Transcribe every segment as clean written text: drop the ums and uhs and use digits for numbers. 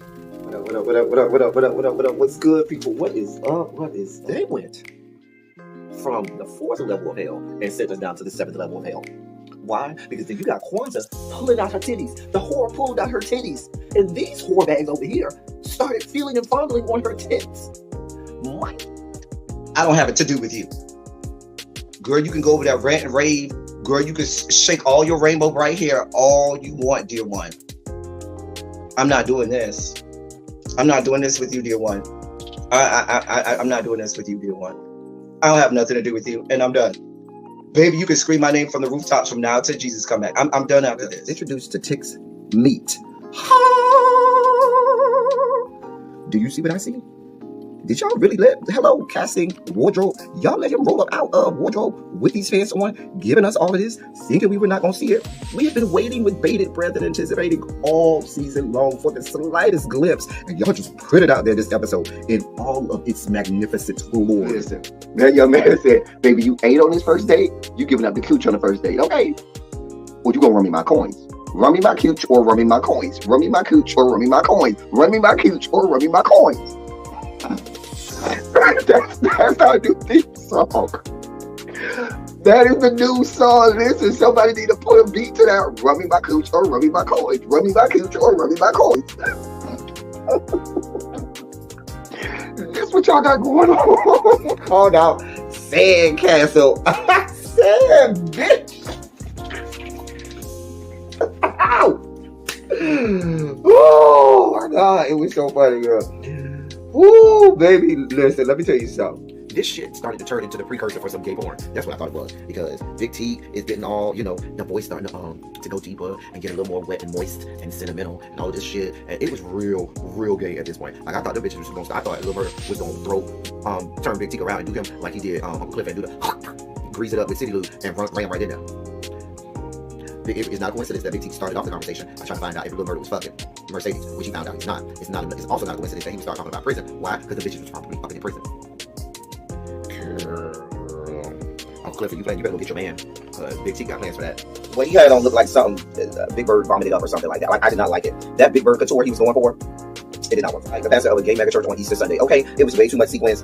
What up, what up, what up, what up, what up, what up, what up, what up? What's good, people? What is up? What is up? They went from the fourth level of hell and sent us down to the seventh level of hell. Why? Because then you got Kwanzaa pulling out her titties. The whore pulled out her titties. And these whore bags over here started feeling and fondling on her tits. Mike. I don't have it to do with you. Girl, you can go over there, rant and rave. Girl, you can shake all your rainbow right here all you want, dear one. I'm not doing this. I'm not doing this with you, dear one. I'm not doing this with you, dear one. I don't have nothing to do with you, and I'm done. Baby, you can scream my name from the rooftops from now till Jesus come back. I'm done after this. Introduced to Tick's meat. Do you see what I see? Did y'all really hello, casting wardrobe, y'all let him roll up out of wardrobe with these pants on, giving us all of this, thinking we were not going to see it? We have been waiting with bated breath and anticipating all season long for the slightest glimpse, and y'all just put it out there this episode in all of its magnificent glory. Listen, that young man said, baby, you ate on this first date, you giving up the cooch on the first date, okay? Or you gonna run me my coins? Run me my cooch or run me my coins? Run me my cooch or run me my coins? Run me my cooch or run me my coins? That's our new theme song. That is the new song. Listen, somebody need to put a beat to that. Run me my cooch or run me my coins. Run me my cooch or run me my coins. This what y'all got going on. Called out sand castle. Sand bitch. Ow. Oh my God, it was so funny, girl. Woo, baby, listen, let me tell you something. This shit started to turn into the precursor for some gay porn. That's what I thought it was. Because Big T is getting all, the voice starting to go deeper and get a little more wet and moist and sentimental and all this shit. And it was real gay at this point. Like, I thought the bitches was going to stop. I thought Lil Bird was going to turn Big T around and do him like he did Uncle Cliff and do the grease it up with City Lou and ran right in there. It's not a coincidence that Big T started off the conversation. I tried to find out if Lil Bird was fucking Mercedes, which he found out he's not. It's also not a coincidence that he would start talking about prison. Why? Because the bitches was probably fucking in prison. Girl. Uncle Cliff, you better go get your man. Big T got plans for that. What he had on looked like something Big Bird vomited up or something like that. Like, I did not like it. That Big Bird couture he was going for, it did not work. Like the pastor of a gay mega church on Easter Sunday. Okay, it was way too much sequins.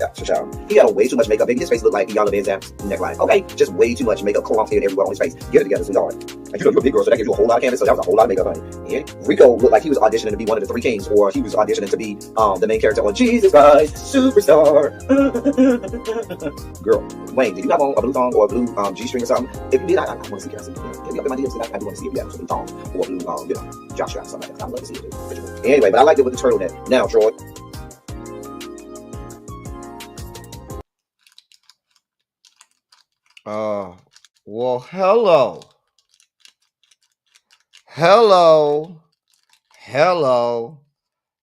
He had on way too much makeup. Baby, his face looked like Iyanla Vanzant's neckline. Okay, just way too much makeup clumped in everywhere on his face. Get it together, sweetheart. Like, you're a big girl, so that gives you a whole lot of canvas. So that was a whole lot of makeup, honey. And Rico looked like he was auditioning to be one of the three kings, or he was auditioning to be the main character on Jesus Christ Superstar. Girl, Wayne, did you have on a blue thong or a blue G-string or something? If you did, I want to see it. Get me up in my DMs. I do want to see if you have some blue thong or blue, jock strap or something like that. I'd love to see it. Anyway, but I liked it with the turtleneck. Now, Troy. Well, hello. Hello. Hello.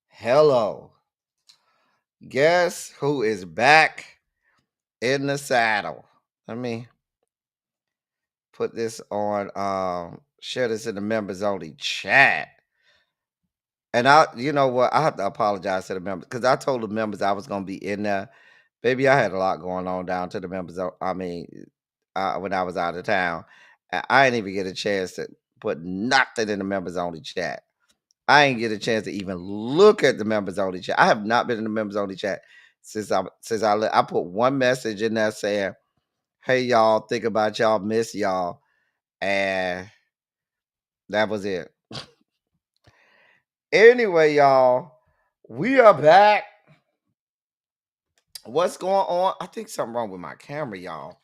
Hello. Guess who is back in the saddle? Let me put this on, share this in the members only chat. And you know what? I have to apologize to the members because I told the members I was going to be in there. Baby, I had a lot going on down to the members. When I was out of town, I didn't even get a chance to put nothing in the members only chat. I didn't get a chance to even look at the members only chat. I have not been in the members only chat since I put one message in there saying, "Hey y'all, think about y'all, miss y'all," and that was it. Anyway, y'all, we are back. What's going on? I think something wrong with my camera, y'all.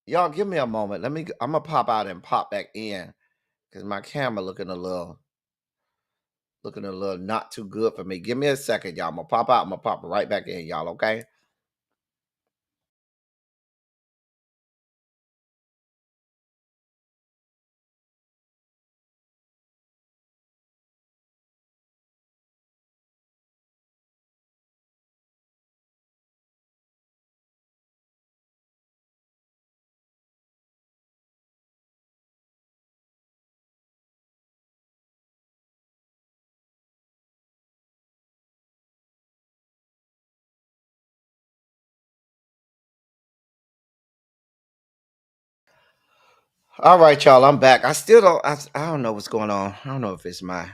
Y'all, give me a moment. I'm gonna pop out and pop back in because my camera looking a little not too good for me. Give me a second, y'all. I'm gonna pop out. I'm gonna pop right back in, y'all. Okay. All right, y'all. I'm back. I still don't. I don't know what's going on. I don't know if it's my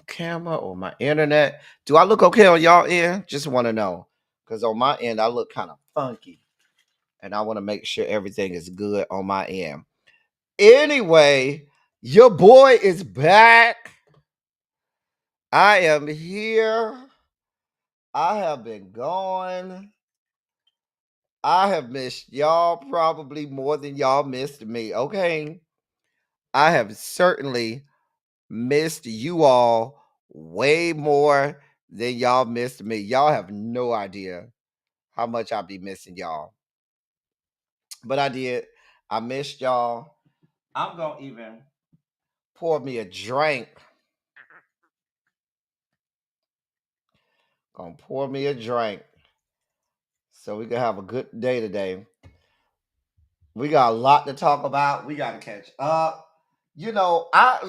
camera or my internet. Do I look okay on y'all end? Just want to know. Because on my end, I look kind of funky. And I want to make sure everything is good on my end. Anyway, your boy is back. I am here. I have been gone. I have missed y'all probably more than y'all missed me. Okay. I have certainly missed you all way more than y'all missed me. Y'all have no idea how much I'll be missing y'all. But I did. I missed y'all. I'm going to even pour me a drink. Gonna pour me a drink so we can have a good day today. We got a lot to talk about. We got to catch up. You know, I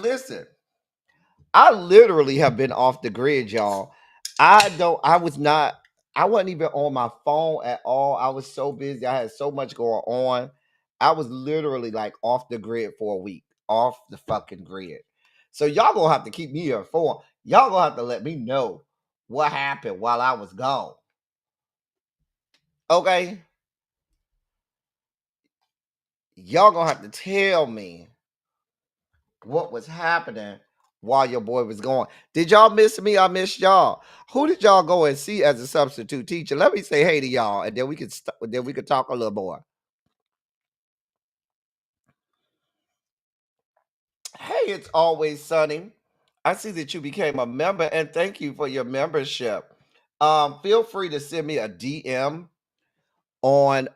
literally have been off the grid, y'all. I wasn't even on my phone at all. I was so busy. I had so much going on. I was literally like off the grid for a week. Off the fucking grid. So y'all gonna have to keep me informed. Y'all gonna have to let me know what happened while I was gone. Okay? Y'all gonna have to tell me what was happening while your boy was gone. Did y'all miss me? I missed y'all. Who did y'all go and see as a substitute teacher? Let me say hey to y'all, and then we could talk a little more. Hey, it's always sunny. I see that you became a member, and thank you for your membership. Feel free to send me a DM on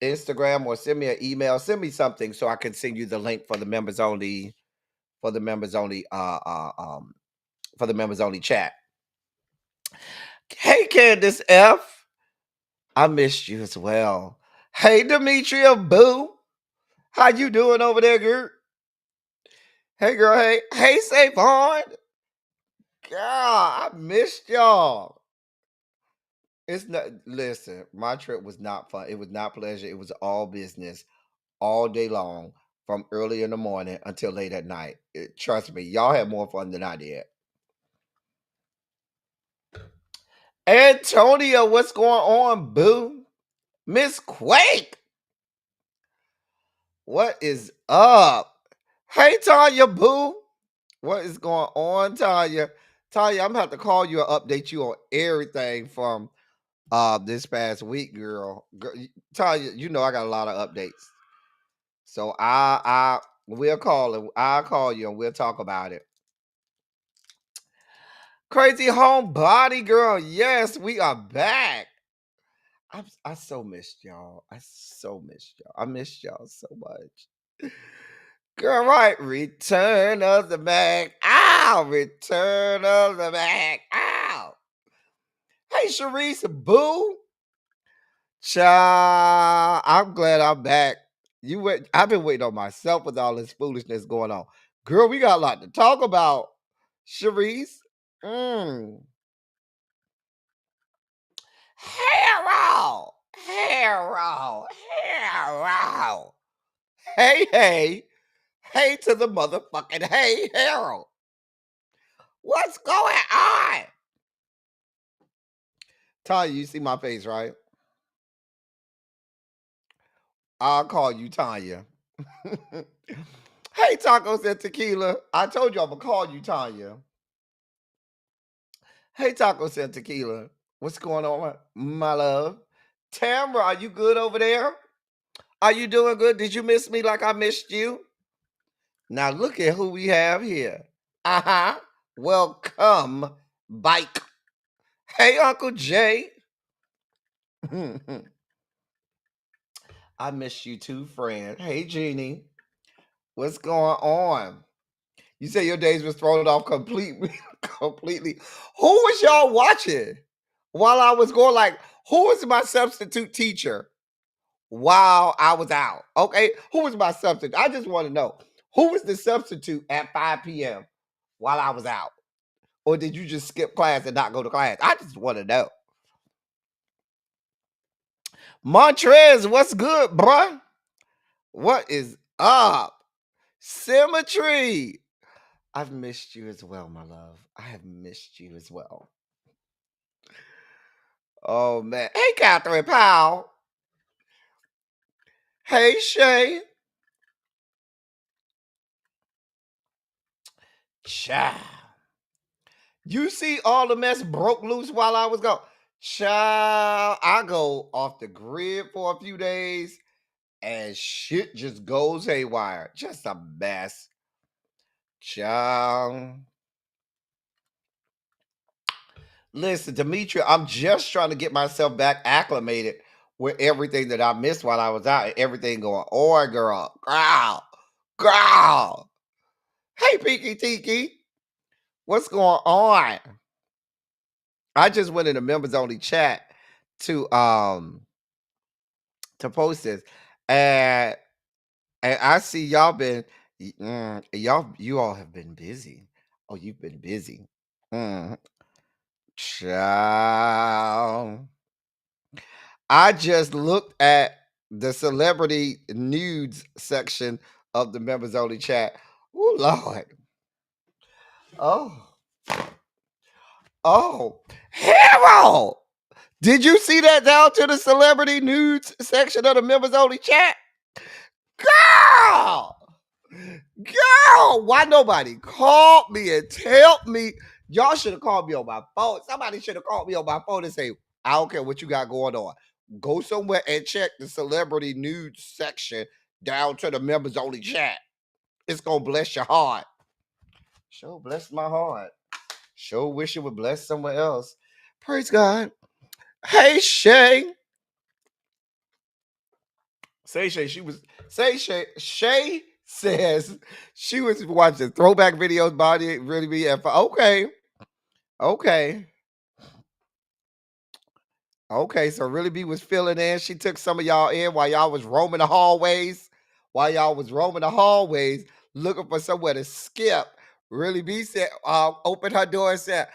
Instagram or send me an email. Send me something so I can send you the link for the members only for the members only chat. Hey Candace F, I missed you as well. Hey Demetria Boo, how you doing over there, girl? Hey girl, hey Savon, girl, I missed y'all. It's not, listen, my trip was not fun. It was not pleasure. It was all business all day long from early in the morning until late at night. Trust me, y'all had more fun than I did. Antonia, what's going on, boo? Miss Quake, what is up? Hey, Tanya, boo. What is going on, Tanya? Tanya, I'm gonna have to call you and update you on everything from this past week, girl. Tanya, you know I got a lot of updates. So I'll call you and we'll talk about it. Crazy homebody girl. Yes, we are back. I so missed y'all. I so missed y'all. I missed y'all so much. Girl, right. Return of the Mac. Ow. Return of the Mac. Ow. Hey, Sharice, boo. Child, I'm glad I'm back. I've been waiting on myself with all this foolishness going on. Girl, we got a lot to talk about. Sharice. Harold. Harold. Harold. Hey. Hey to the motherfucking hey, Harold. What's going on? Tanya, you see my face, right? I'll call you Tanya. Hey, Tacos and Tequila. I told you I'm going to call you Tanya. Hey, Tacos and Tequila. What's going on, my love? Tamara, are you good over there? Are you doing good? Did you miss me like I missed you? Now look at who we have here. Uh-huh. Welcome, Bike. Hey, Uncle Jay. I miss you too, friend. Hey, Jeannie. What's going on? You say your days was thrown off completely. Who was y'all watching while I was going? Like, who was my substitute teacher while I was out? Okay, who was my substitute? I just want to know who was the substitute at 5 p.m. while I was out, or did you just skip class and not go to class? I just want to know. Montrez, what's good, bruh? What is up? Symmetry. I've missed you as well, my love. I have missed you as well. Oh man. Hey, Catherine Powell. Hey, Shay. Child. You see all the mess broke loose while I was gone. Child, I go off the grid for a few days and shit just goes haywire. Just a mess. Child. Listen, Demetria, I'm just trying to get myself back acclimated with everything that I missed while I was out and everything going on, girl. Girl. Hey, Peaky Tiki. What's going on? I just went in the members only chat to post this. And I see y'all been you all have been busy. Oh, you've been busy. Mm, Child. I just looked at the celebrity nudes section of the members only chat. Oh Lord. Oh, hero. Did you see that down to the celebrity nudes section of the members only chat? Girl! Why nobody called me and tell me? Y'all should have called me on my phone. Somebody should have called me on my phone and say, I don't care what you got going on. Go somewhere and check the celebrity nudes section down to the members only chat. It's gonna bless your heart. Sure bless my heart. Sure wish it would bless somewhere else. Praise God. Hey Shay. Shay says she was watching throwback videos, body really be at okay. So really be was filling in. She took some of y'all in while y'all was roaming the hallways. Looking for somewhere to skip. Really be said, opened her door and said,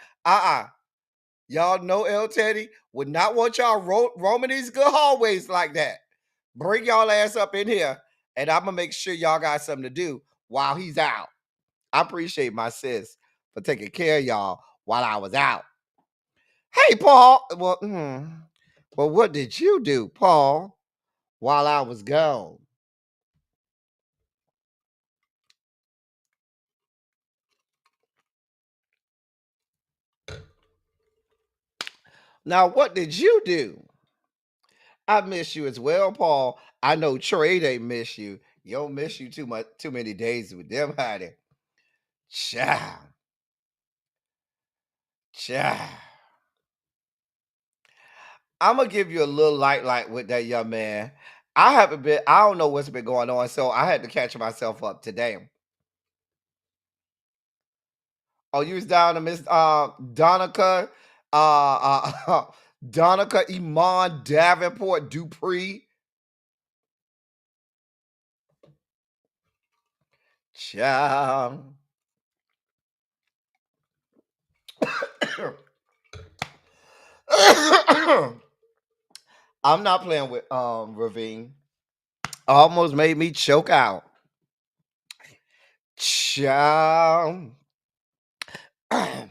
y'all know El Teddy would not want y'all roaming these good hallways like that. Bring y'all ass up in here, and I'm gonna make sure y'all got something to do while he's out. I appreciate my sis for taking care of y'all while I was out. Hey, Paul. Well, what did you do, Paul, while I was gone? Now, what did you do? I miss you as well, Paul. I know Trey ain't miss you. You don't miss you too many days with them, honey. Child. I'm gonna give you a little light with that young man. I don't know what's been going on, so I had to catch myself up today. Oh, you was down to Miss Donica, Donica Iman Davenport Dupree. Child. I'm not playing with Ravine. Almost made me choke out. Child. I'm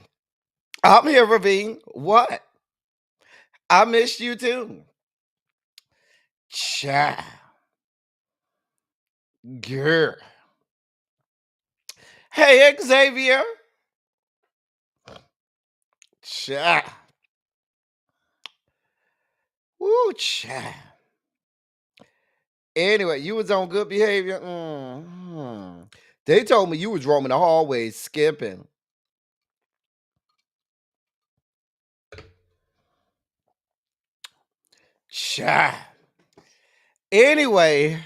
here, Ravine. What? I missed you too. Child. Girl. Hey, Xavier. Child. Woo, child. Anyway, you was on good behavior. They told me you was roaming the hallways, skipping. Child. Anyway,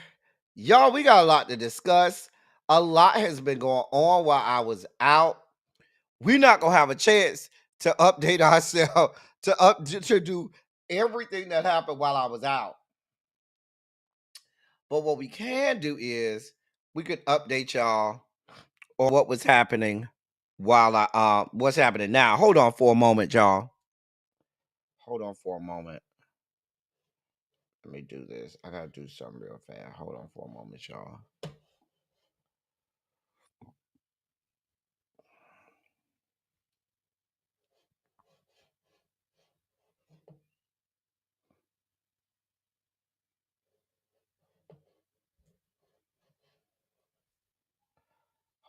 y'all, we got a lot to discuss. A lot has been going on while I was out. We're not gonna have a chance to update ourselves to do everything that happened while I was out. But what we can do is we could update y'all on what was happening while what's happening now. Hold on for a moment, y'all. Hold on for a moment. Let me do this. I gotta do something real fast. Hold on for a moment, y'all.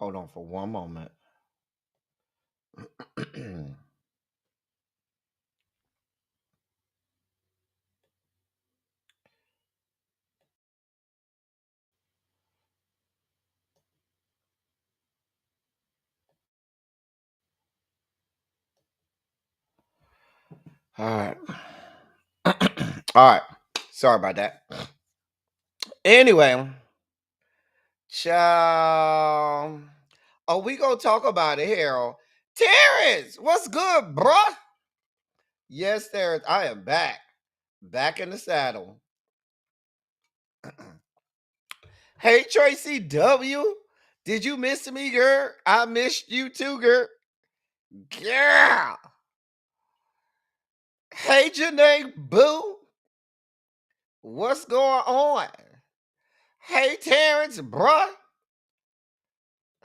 Hold on for one moment. All right. All right. Sorry about that. Anyway, child. Oh, we gonna talk about it, Harold. Terrence, what's good, bruh? Yes, Terrence, I am back. Back in the saddle. Hey, Tracy W. Did you miss me, girl? I missed you too, girl. Girl. Hey, Janae Boo. What's going on? Hey, Terrence, bruh.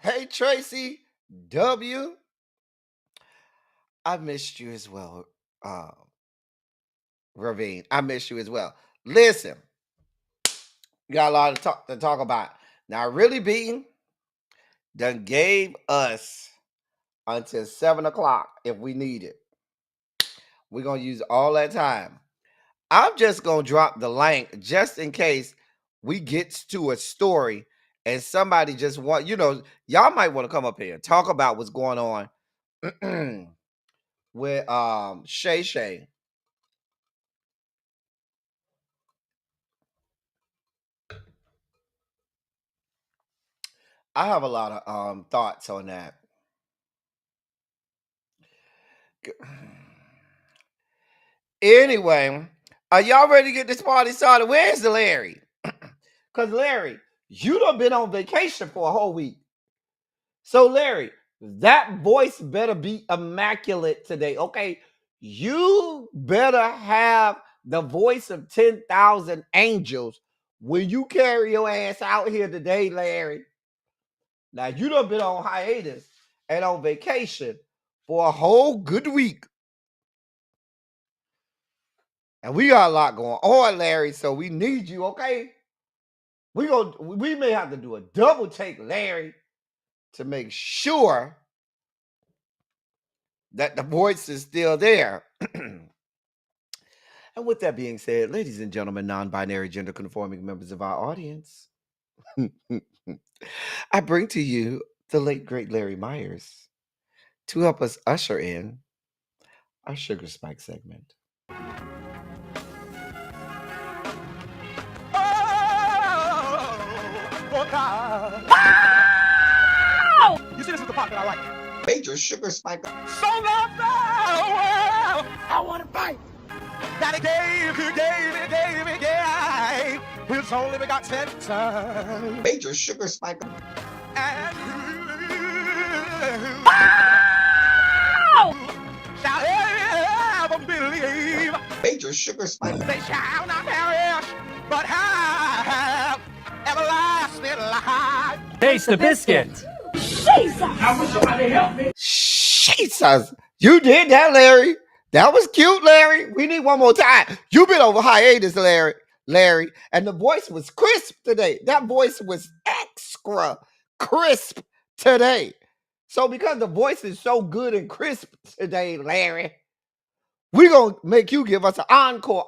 Hey, Tracy W. I missed you as well, Ravine. I missed you as well. Listen, we got a lot to talk about. Now, Really Beaten done gave us until 7 o'clock if we need it. We're going to use all that time. I'm just going to drop the link just in case we get to a story and somebody just want, y'all might want to come up here and talk about what's going on with Shay Shay. I have a lot of thoughts on that. Anyway, are y'all ready to get this party started? Where's the Larry? Because Larry, you done been on vacation for a whole week. So Larry, that voice better be immaculate today, okay? You better have the voice of 10,000 angels when you carry your ass out here today, Larry. Now, you done been on hiatus and on vacation for a whole good week. And we got a lot going on, Larry, so we need you, okay? We may have to do a double take, Larry, to make sure that the voice is still there. And with that being said, ladies and gentlemen, non-binary gender conforming members of our audience, I bring to you the late, great Larry Myers to help us usher in our Sugar Spike segment. You see, this is the part that I like. Major Sugar Spike. So love the world. I want to fight. That he gave. His only begotten son. Major Sugar Spike. And shall ever believe. Major Sugar Spike. They shall not perish, but have everlasting life. Taste the biscuit. Jesus! I wish somebody help me. Jesus! You did that, Larry. That was cute, Larry. We need one more time. You've been over hiatus, Larry. And the voice was crisp today. That voice was extra crisp today. So because the voice is so good and crisp today, Larry, we're going to make you give us an encore.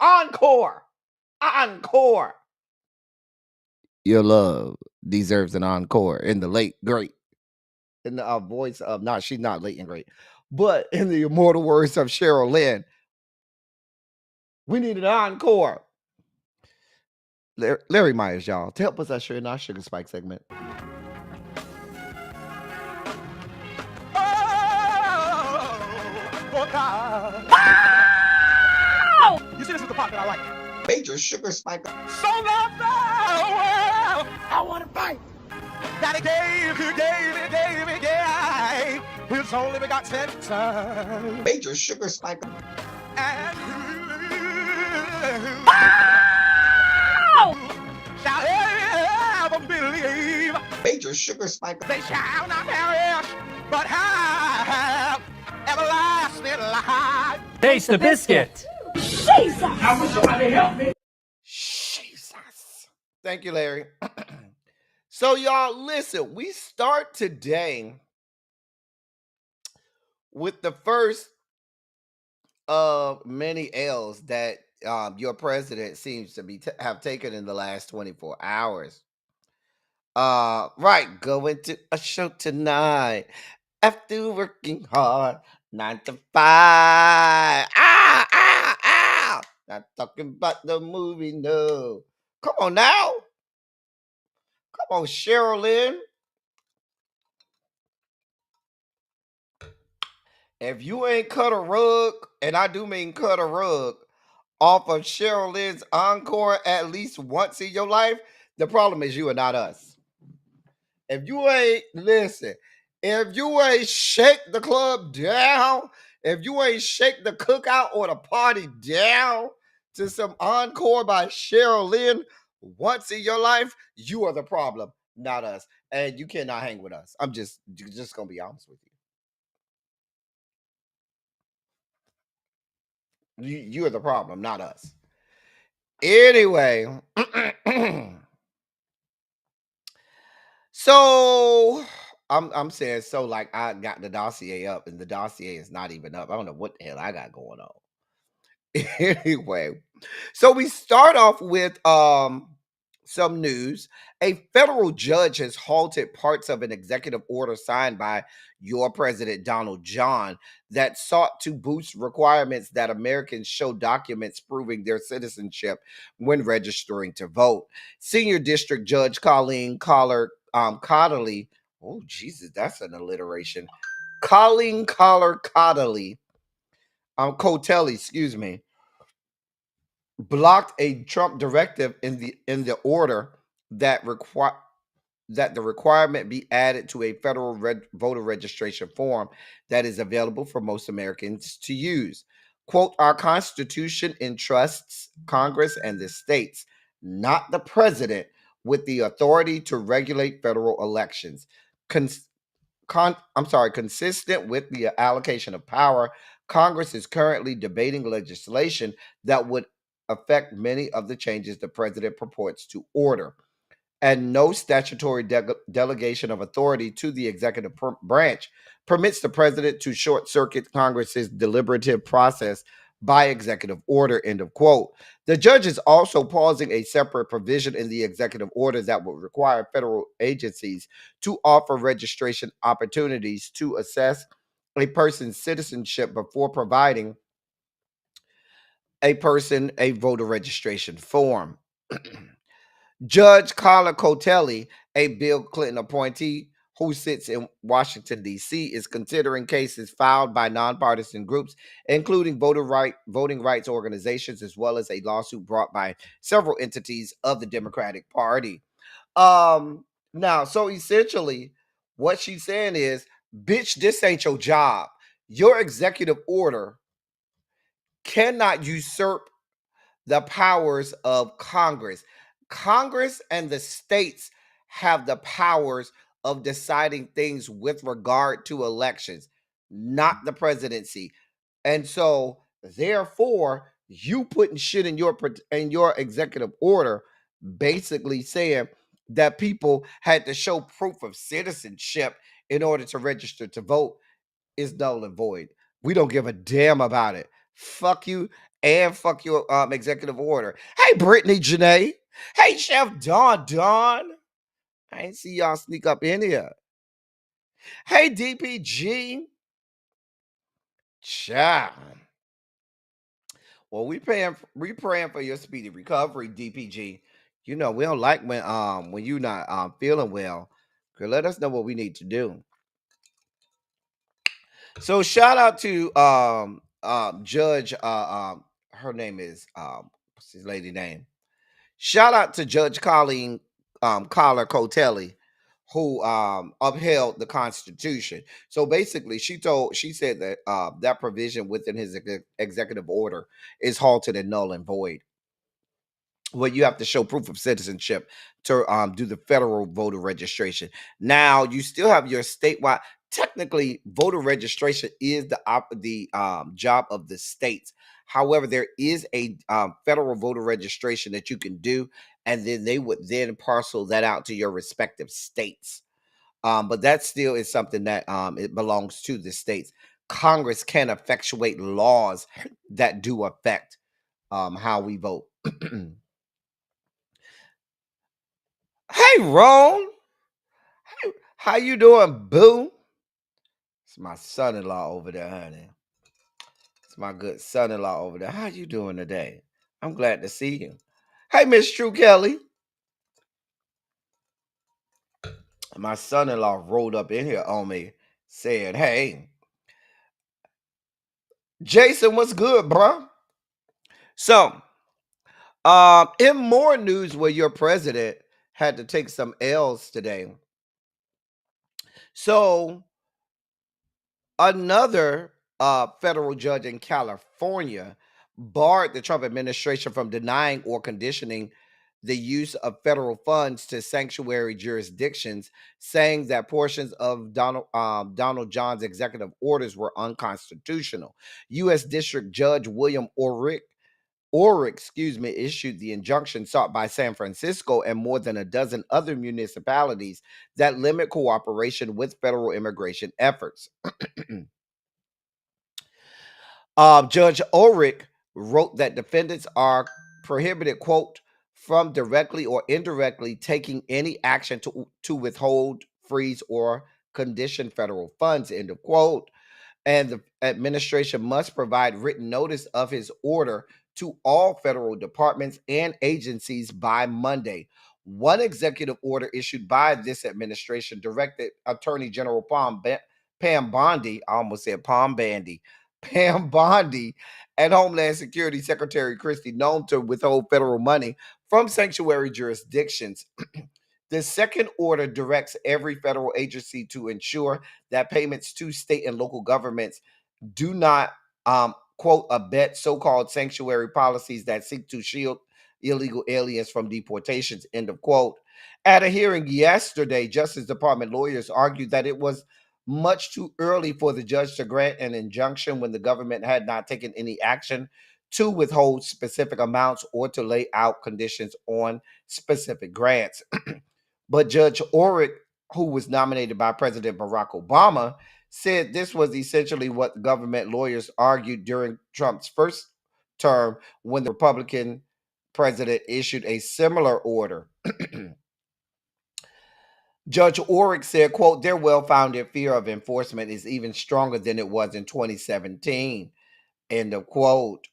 Your love deserves an encore in the late, great. In the voice of, she's not late and great, but in the immortal words of Cheryl Lynn, we need an encore. Larry Myers, y'all, to help us usher in our Sugar Spike segment. You see, this is the part that I like. Major Sugar Spike. So love the world. I want to fight. That he gave. His only begotten son. Major Sugar Spike. And shall ever believe. Major Sugar Spike. They shall not perish, but have everlasting life. Taste the biscuit. Jesus! I wish somebody help me. Jesus. Thank you, Larry. So y'all listen, we start today with the first of many L's that your president seems to be have taken in the last 24 hours. Right, going to a show tonight after working hard 9 to 5. Ah. Not talking about the movie, no. Come on now. Come on, Sherilyn. If you ain't cut a rug, and I do mean cut a rug, off of Sherilyn's encore at least once in your life, the problem is you are not us. If you ain't, listen, if you ain't shake the club down, if you ain't shake the cookout or the party down to some encore by Sherilyn once in your life, you are the problem, not us. And you cannot hang with us. I'm just gonna be honest with you. You are the problem, not us. Anyway, so I'm saying so like I got the dossier up and the dossier is not even up. I don't know what the hell I got going on. Anyway, so we start off with some news. A federal judge has halted parts of an executive order signed by your president Donald John that sought to boost requirements that Americans show documents proving their citizenship when registering to vote. Senior District Judge Colleen Cotterly, oh Jesus, that's an alliteration. Colleen Cotterly, Cotelli, excuse me, blocked a Trump directive in the order that the requirement be added to a federal voter registration form that is available for most Americans to use. Quote, our Constitution entrusts Congress and the states, not the president, with the authority to regulate federal elections. Consistent with the allocation of power, Congress is currently debating legislation that would affect many of the changes the president purports to order. And no statutory delegation of authority to the executive branch permits the president to short circuit Congress's deliberative process by executive order, end of quote. The judge is also pausing a separate provision in the executive order that would require federal agencies to offer registration opportunities to assess a person's citizenship before providing a person a voter registration form. Judge Carla Cotelli, a Bill Clinton appointee who sits in Washington, D.C., is considering cases filed by nonpartisan groups, including voting rights organizations, as well as a lawsuit brought by several entities of the Democratic Party. Now, so essentially, what she's saying is, bitch, this ain't your job. Your executive order cannot usurp the powers of Congress. Congress and the states have the powers of deciding things with regard to elections, not the presidency. And so, therefore, you putting shit in your executive order, basically saying that people had to show proof of citizenship in order to register to vote, is null and void. We don't give a damn about it. Fuck you and fuck your executive order. Hey, Brittany Janae. Hey, Chef Don. I ain't see y'all sneak up in here. Hey, DPG. Child. Well, we praying for your speedy recovery, DPG. You know, we don't like when you not feeling well. Girl, let us know what we need to do. So shout out to Judge her name is what's his lady name? Shout out to Judge Colleen Collar Cotelli, who upheld the Constitution. So basically, she said that that provision within his executive order is halted and null and void. Well, you have to show proof of citizenship to do the federal voter registration. Now, you still have your statewide. Technically, voter registration is the job of the states. However, there is a federal voter registration that you can do, and then they would then parcel that out to your respective states. But that still is something that it belongs to the states. Congress can effectuate laws that do affect how we vote. Hey, Ron. How you doing, boo? It's my son-in-law over there, honey. It's my good son-in-law over there. How you doing today? I'm glad to see you. Hey, Miss True Kelly. My son-in-law rolled up in here on me, said, hey, Jason, what's good, bro? So, in more news where your president had to take some L's today. So, another federal judge in California barred the Trump administration from denying or conditioning the use of federal funds to sanctuary jurisdictions, saying that portions of Donald John's executive orders were unconstitutional. U.S. District Judge William Orrick, issued the injunction sought by San Francisco and more than a dozen other municipalities that limit cooperation with federal immigration efforts. Judge Ulrich wrote that defendants are prohibited, quote, from directly or indirectly taking any action to withhold, freeze, or condition federal funds, end of quote. And the administration must provide written notice of his order to all federal departments and agencies by Monday. One executive order issued by this administration directed Attorney General Pam Bondi, I almost said Palm Bandy, Pam Bondi, and Homeland Security Secretary Christie Noem to withhold federal money from sanctuary jurisdictions. The second order directs every federal agency to ensure that payments to state and local governments do not, quote, abet so-called sanctuary policies that seek to shield illegal aliens from deportations, end of quote. At a hearing yesterday, Justice Department lawyers argued that it was much too early for the judge to grant an injunction when the government had not taken any action to withhold specific amounts or to lay out conditions on specific grants. But Judge Ulrich, who was nominated by President Barack Obama, said this was essentially what government lawyers argued during Trump's first term when the Republican president issued a similar order. Judge Ulrich said, quote, their well-founded fear of enforcement is even stronger than it was in 2017, end of quote.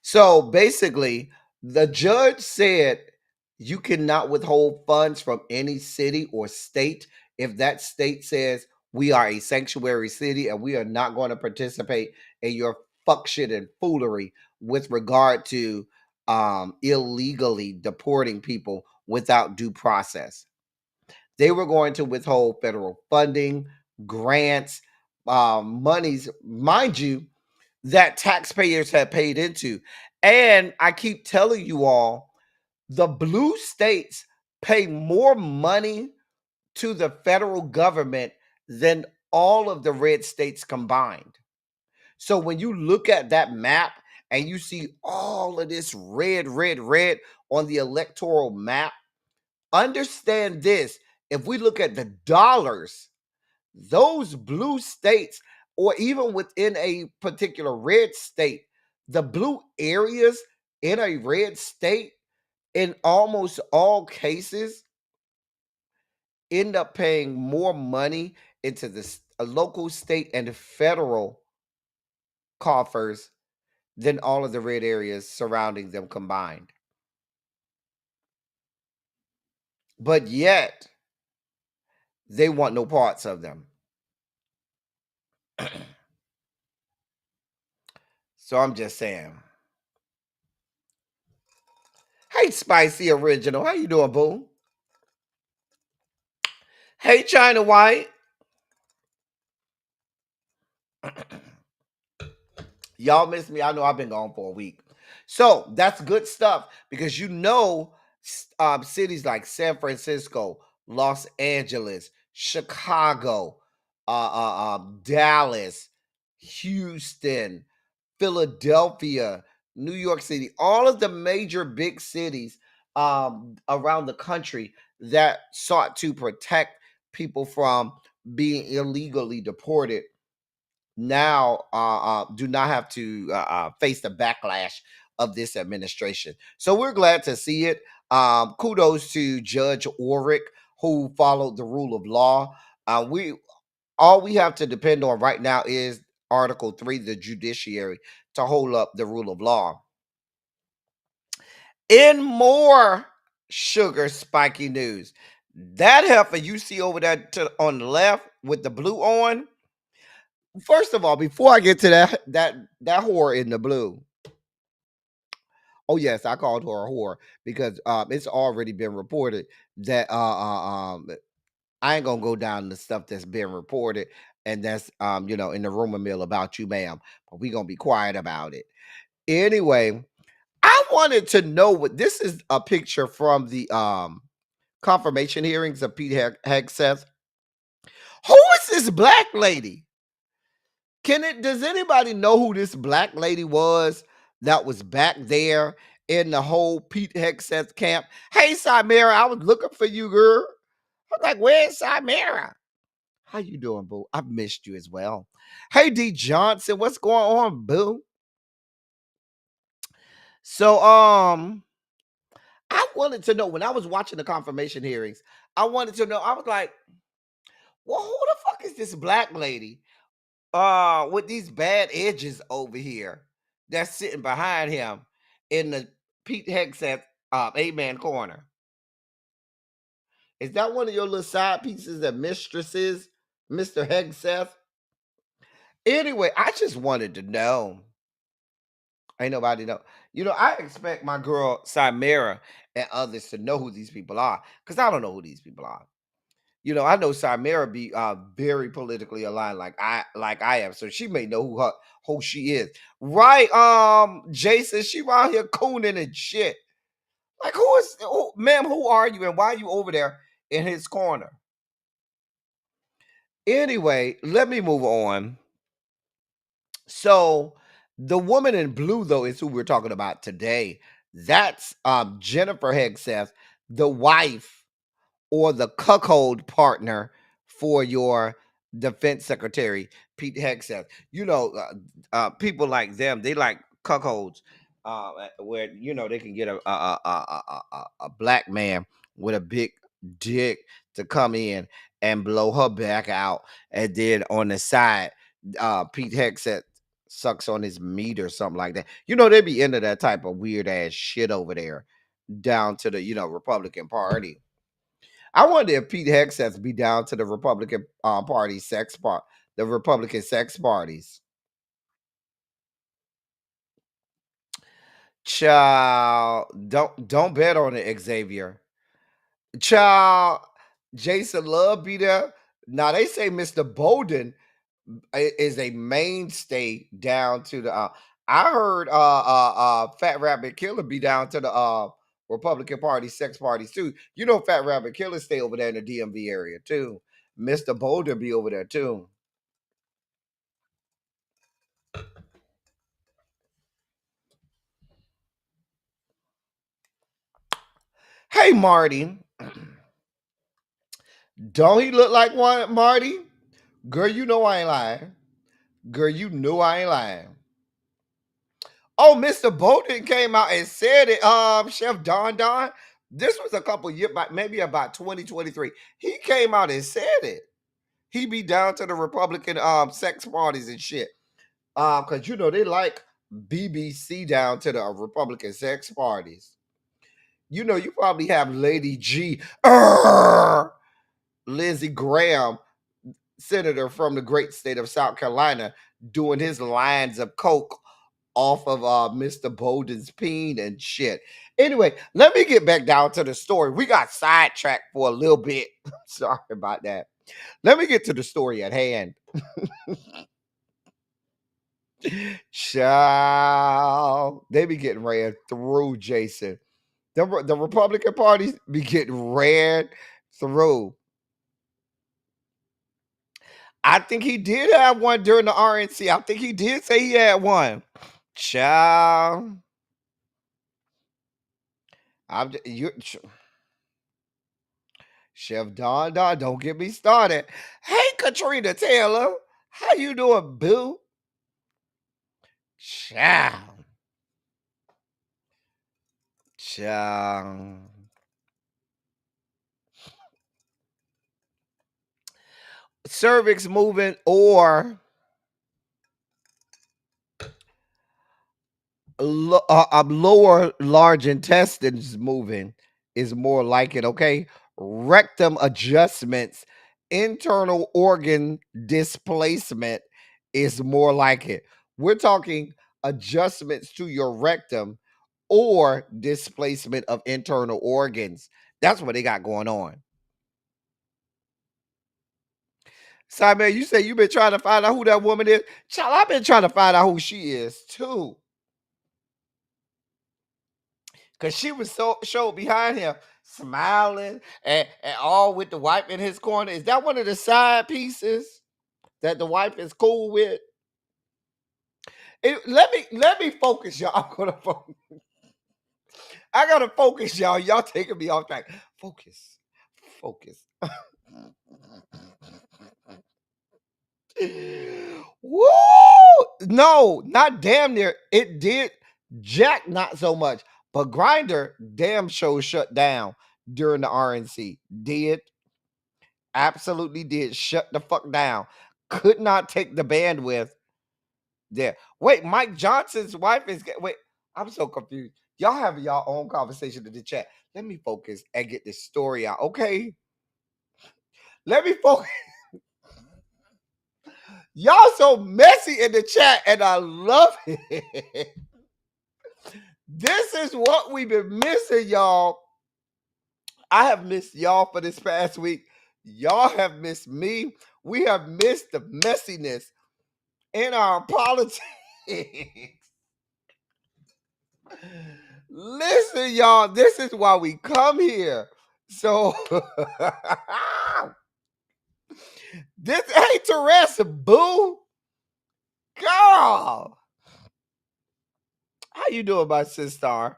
So basically, the judge said you cannot withhold funds from any city or state if that state says we are a sanctuary city and we are not going to participate in your fuck shit and foolery with regard to illegally deporting people without due process. They were going to withhold federal funding, grants, monies, mind you, that taxpayers have paid into. And I keep telling you all, the blue states pay more money to the federal government than all of the red states combined. So when you look at that map and you see all of this red on the electoral map, understand this. If we look at the dollars, those blue states, or even within a particular red state, the blue areas in a red state, in almost all cases, end up paying more money into the local, state, and federal coffers than all of the red areas surrounding them combined. But yet, they want no parts of them. So I'm just saying. Hey, Spicy Original. How you doing, boo? Hey, China White. Y'all miss me. I know I've been gone for a week. So that's good stuff because you know cities like San Francisco, Los Angeles, Chicago, Dallas, Houston, Philadelphia, New York City, all of the major big cities around the country that sought to protect people from being illegally deported now do not have to face the backlash of this administration. So we're glad to see it. Kudos to Judge Orrick, who followed the rule of law. We all we have to depend on right now is Article 3, the judiciary, to hold up the rule of law. In more sugar spiky news, that heifer you see over there on the left with the blue on. First of all, before I get to that whore in the blue. Oh yes, I called her a whore because it's already been reported that I ain't gonna go down the stuff that's been reported and that's in the rumor mill about you, ma'am. But we gonna be quiet about it. Anyway, I wanted to know what this is a picture from the confirmation hearings of Pete Hegseth. Who is this black lady? Does anybody know who this black lady was that was back there in the whole Pete Hegseth camp? Hey, Samira, I was looking for you, girl. I'm like, where's Samira? How you doing, boo? I've missed you as well. Hey, D Johnson, what's going on, boo? So, I wanted to know when I was watching the confirmation hearings, I wanted to know, I was like, well, who the fuck is this black lady with these bad edges over here that's sitting behind him in the Pete Hegseth amen corner? Is that one of your little side pieces of mistresses, Mr. Hegseth? Anyway, I just wanted to know. Ain't nobody know. I expect my girl Samira and others to know who these people are, because I don't know who these people are. I know Samira be very politically aligned like I am, so she may know who she is. Right, Jason, she around here cooning and shit. Like, ma'am, who are you and why are you over there in his corner? Anyway, let me move on. So the woman in blue, though, is who we're talking about today. That's Jennifer Hegseth, the wife or the cuckold partner for your defense secretary, Pete Hegseth. People like them, they like cuckolds, where they can get a black man with a big dick to come in and blow her back out, and then on the side, Pete Hegseth sucks on his meat or something like that. They be into that type of weird ass shit over there, down to the Republican Party. I wonder if Pete Hegseth be down to the Republican Party the Republican sex parties. Child, don't bet on it, Xavier. Child, Jason Love be there. Now they say Mr. Bolden is a mainstay down to the. I heard Fat Rabbit Killer be down to the Republican Party sex parties too. Fat Rabbit Killer stay over there in the DMV area too. Mr. Bolden be over there too. Hey, Marty. Don't he look like one, Marty? Girl, you know I ain't lying. Girl, you know I ain't lying. Oh, Mr. Bolden came out and said it. Chef Don. This was a couple years back, maybe about 2023. He came out and said it. He be down to the Republican sex parties and shit. Because they like BBC down to the Republican sex parties. You probably have Lady G, Lindsey Graham, senator from the great state of South Carolina, doing his lines of coke off of Mr. Bolden's peen and shit. Anyway, let me get back down to the story. We got sidetracked for a little bit. Sorry about that. Let me get to the story at hand. Child, they be getting ran through, Jason. The Republican Party be getting ran through. I think he did have one during the RNC. I think he did say he had one. Child. You, Chef Don, don't get me started. Hey, Katrina Taylor, how you doing, boo? Ciao. Ciao. Cervix moving or lower large intestines moving is more like it, okay? Rectum adjustments, internal organ displacement is more like it. We're talking adjustments to your rectum or displacement of internal organs. That's what they got going on. Simon, you say you've been trying to find out who that woman is. Child, I've been trying to find out who she is too. Because she was so showed behind him, smiling and all with the wife in his corner. Is that one of the side pieces that the wife is cool with? Let me focus, y'all. I'm gonna focus. I gotta focus, y'all. Y'all taking me off track. Focus. Woo! No, not damn near. It did. Jack, not so much. But Grinder, damn show shut down during the RNC. Did. Absolutely did. Shut the fuck down. Could not take the bandwidth there. Wait, Mike Johnson's wife is. Wait, I'm so confused. Y'all have your own conversation in the chat. Let me focus and get this story out, okay? Let me focus. Y'all so messy in the chat, and I love it. This is what we've been missing, y'all. I have missed y'all for this past week. Y'all have missed me. We have missed the messiness in our politics. Listen, y'all, this is why we come here. So, this ain't Teresa, boo. Girl. How you doing, my sister?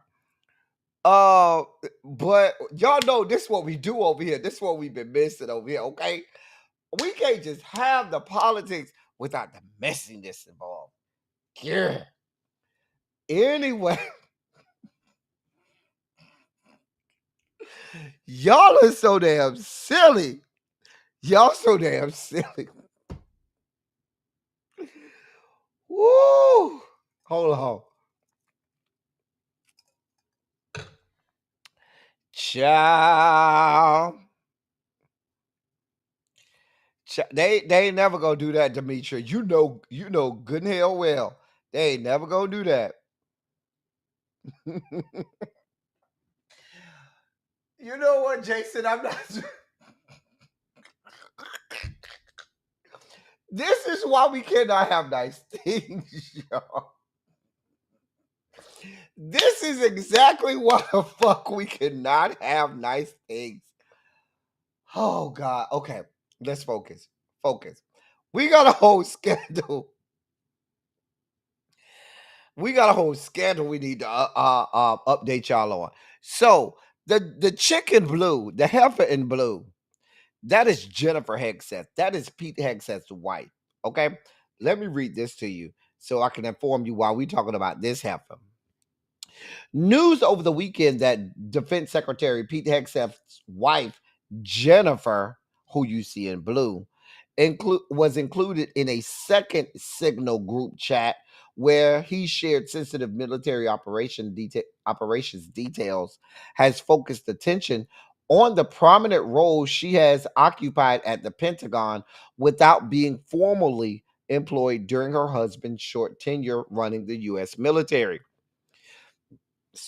But y'all know this is what we do over here. This is what we've been missing over here, okay? We can't just have the politics without the messiness involved. Yeah. Anyway, y'all are so damn silly. Y'all so damn silly. Woo! Hold on. Child. They ain't never gonna do that, Demetria. You know good and hell well. They ain't never gonna do that. You know what, Jason? I'm not. This is why we cannot have nice things, y'all. This is exactly why the fuck we cannot have nice things. Oh God. Okay, let's focus. We got a whole scandal. We need to update y'all on. So the chick in blue, the heifer in blue, that is Jennifer Hegseth. That is Pete Hegseth's wife. Okay, let me read this to you so I can inform you why we're talking about this heifer. News over the weekend that Defense Secretary Pete Hegseth's wife, Jennifer, who you see in blue, was included in a second Signal group chat where he shared sensitive military operations details, has focused attention on the prominent role she has occupied at the Pentagon without being formally employed during her husband's short tenure running the U.S. military.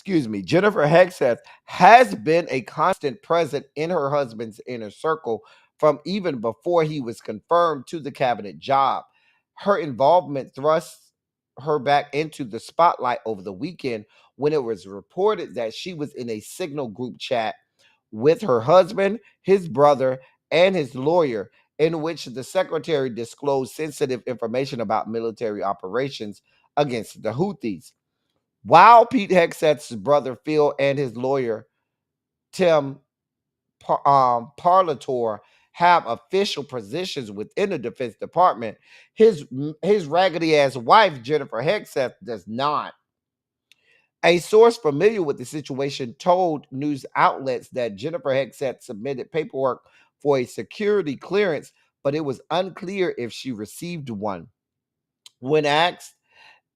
Jennifer Hegseth has been a constant presence in her husband's inner circle from even before he was confirmed to the cabinet job. Her involvement thrusts her back into the spotlight over the weekend when it was reported that she was in a Signal group chat with her husband, his brother, and his lawyer, in which the secretary disclosed sensitive information about military operations against the Houthis. While Pete Hegseth's brother Phil and his lawyer Tim Parlator have official positions within the Defense Department. His raggedy ass wife, Jennifer Hegseth, does not. A source familiar with the situation told news outlets that Jennifer Hegseth submitted paperwork for a security clearance, but it was unclear if she received one. When asked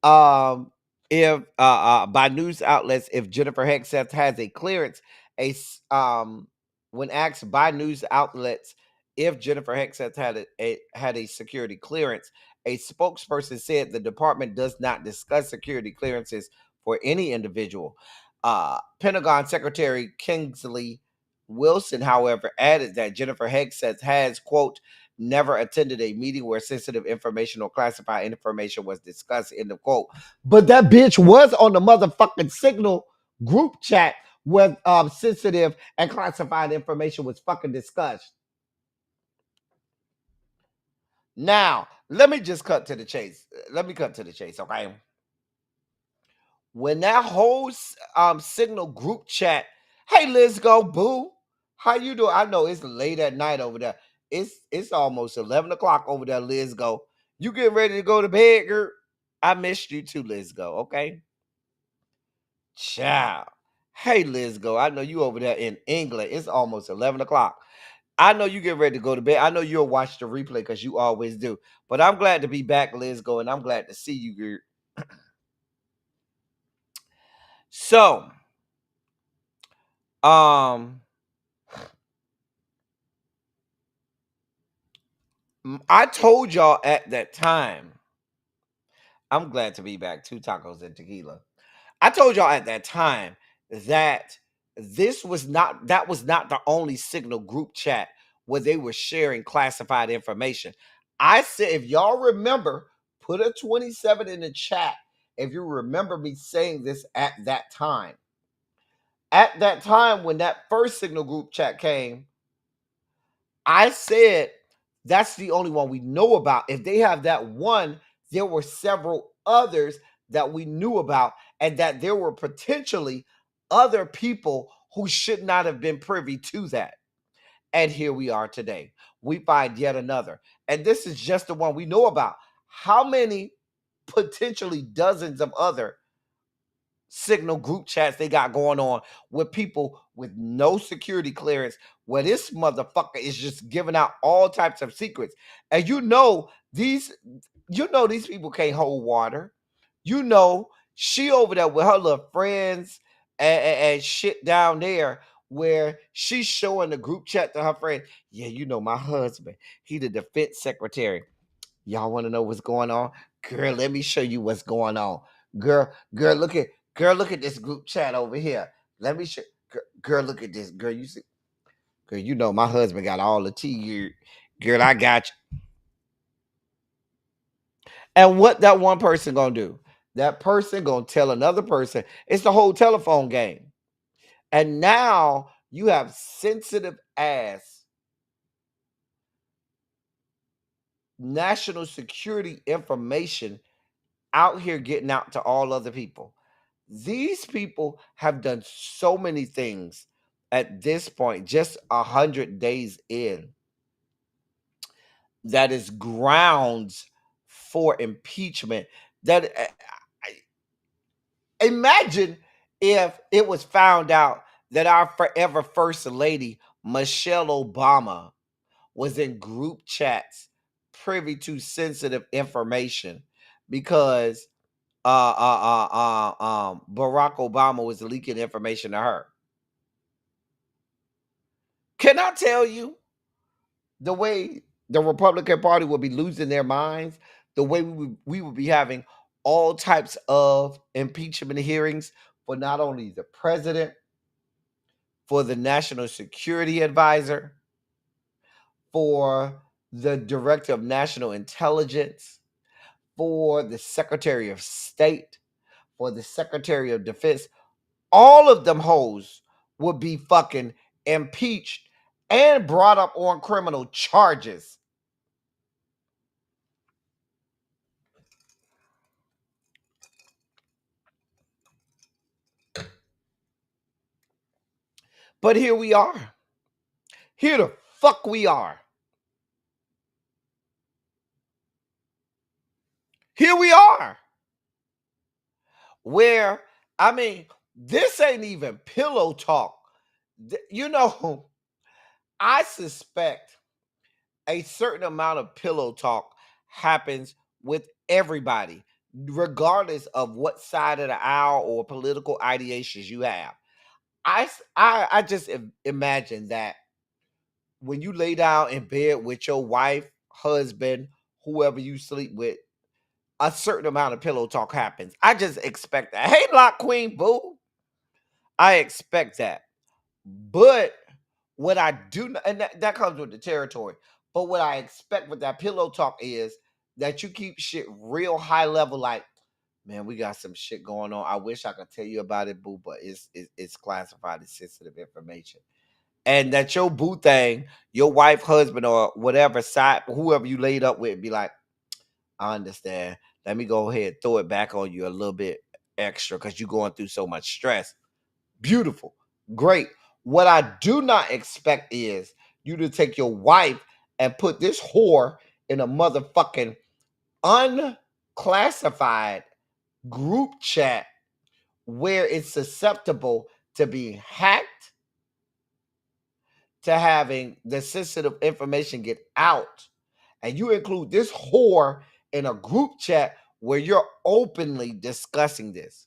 if by news outlets if Jennifer Hegseth has a clearance, when asked by news outlets if Jennifer Hegseth had a security clearance, a spokesperson said the department does not discuss security clearances for any individual. Pentagon Secretary Kingsley Wilson, however, added that Jennifer Hegseth has, quote, never attended a meeting where sensitive information or classified information was discussed, end of quote. But that bitch was on the motherfucking Signal group chat where sensitive and classified information was fucking discussed. Now, let me just cut to the chase. Okay? When that whole Signal group chat, hey, Liz, go, boo. How you doing? I know it's late at night over there. It's almost 11 o'clock over there, Liz, go. You get ready to go to bed, girl? I missed you too, Liz, go, okay? Ciao. Hey, Liz, go. I know you over there in England. It's almost 11 o'clock. I know you get ready to go to bed. I know you'll watch the replay because you always do. But I'm glad to be back, Liz, go, and I'm glad to see you, girl. So, I told y'all at that time, I'm glad to be back. 2 tacos and tequila. I told y'all at that time that that was not the only Signal group chat where they were sharing classified information. I said, if y'all remember, put a 27 in the chat if you remember me saying this at that time. At that time, when that first Signal group chat came, I said that's the only one we know about. If they have that one, there were several others that we knew about, and that there were potentially other people who should not have been privy to that. And here we are today. We find yet another. And this is just the one we know about. How many potentially dozens of other Signal group chats they got going on with people with no security clearance, where this motherfucker is just giving out all types of secrets? And these people can't hold water. She over there with her little friends and shit down there, where she's showing the group chat to her friend. Yeah, my husband, he the defense secretary. Y'all want to know what's going on? Girl, let me show you what's going on. Girl, look at this group chat over here. Let me show. Girl, look at this. Girl, you see. Girl, my husband got all the tea. Girl, I got you. And what that one person gonna do? That person gonna tell another person. It's the whole telephone game. And now you have sensitive ass national security information out here getting out to all other people. These people have done so many things at this point, just 100 days in, that is grounds for impeachment. That imagine if it was found out that our forever first lady, Michelle Obama, was in group chats privy to sensitive information because Barack Obama was leaking information to her. Can I tell you the way the Republican Party will be losing their minds, the way we would be having all types of impeachment hearings for not only the president, for the national security advisor, for the director of national intelligence, for the secretary of state, for the secretary of defense. All of them hoes would be fucking impeached and brought up on criminal charges. But here we are. Here the fuck we are. Here we are. Where, I mean, this ain't even pillow talk. You know, I suspect a certain amount of pillow talk happens with everybody, regardless of what side of the aisle or political ideations you have. I just imagine that when you lay down in bed with your wife, husband, whoever you sleep with, a certain amount of pillow talk happens. I just expect that. Hey, Lock Queen Boo. I expect that. But what I do, and that comes with the territory. But what I expect with that pillow talk is that you keep shit real high level, like, man, we got some shit going on. I wish I could tell you about it, boo, but it's classified as sensitive information. And that your boo thing, your wife, husband, or whatever side, whoever you laid up with, be like, I understand. Let me go ahead and throw it back on you a little bit extra because you're going through so much stress. Beautiful. Great. What I do not expect is you to take your wife and put this whore in a motherfucking unclassified group chat where it's susceptible to being hacked, to having the sensitive information get out. And you include this whore in a group chat where you're openly discussing this.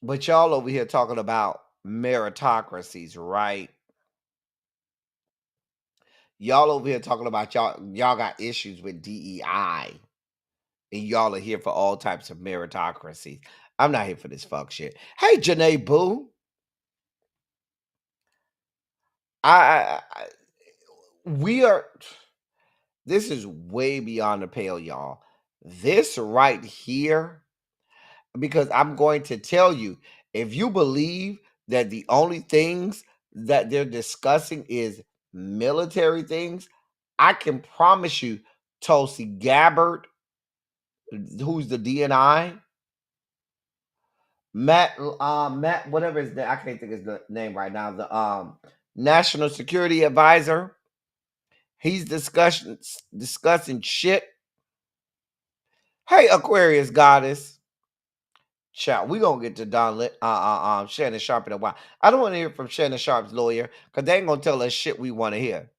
But y'all over here talking about meritocracies, right? Y'all over here talking about y'all got issues with DEI. And y'all are here for all types of meritocracies. I'm not here for this fuck shit. Hey, Janae Boo. We are, this is way beyond the pale, y'all. This right here, because I'm going to tell you, if you believe that the only things that they're discussing is military things, I can promise you, Tulsi Gabbard, who's the DNI, Matt, whatever his name, I can't think of his name right now. The National Security Advisor, he's discussing shit. Hey, Aquarius Goddess. Chat, we gonna get to Shannon Sharpe in a while. I don't want to hear from Shannon Sharpe's lawyer because they ain't gonna tell us shit we want to hear.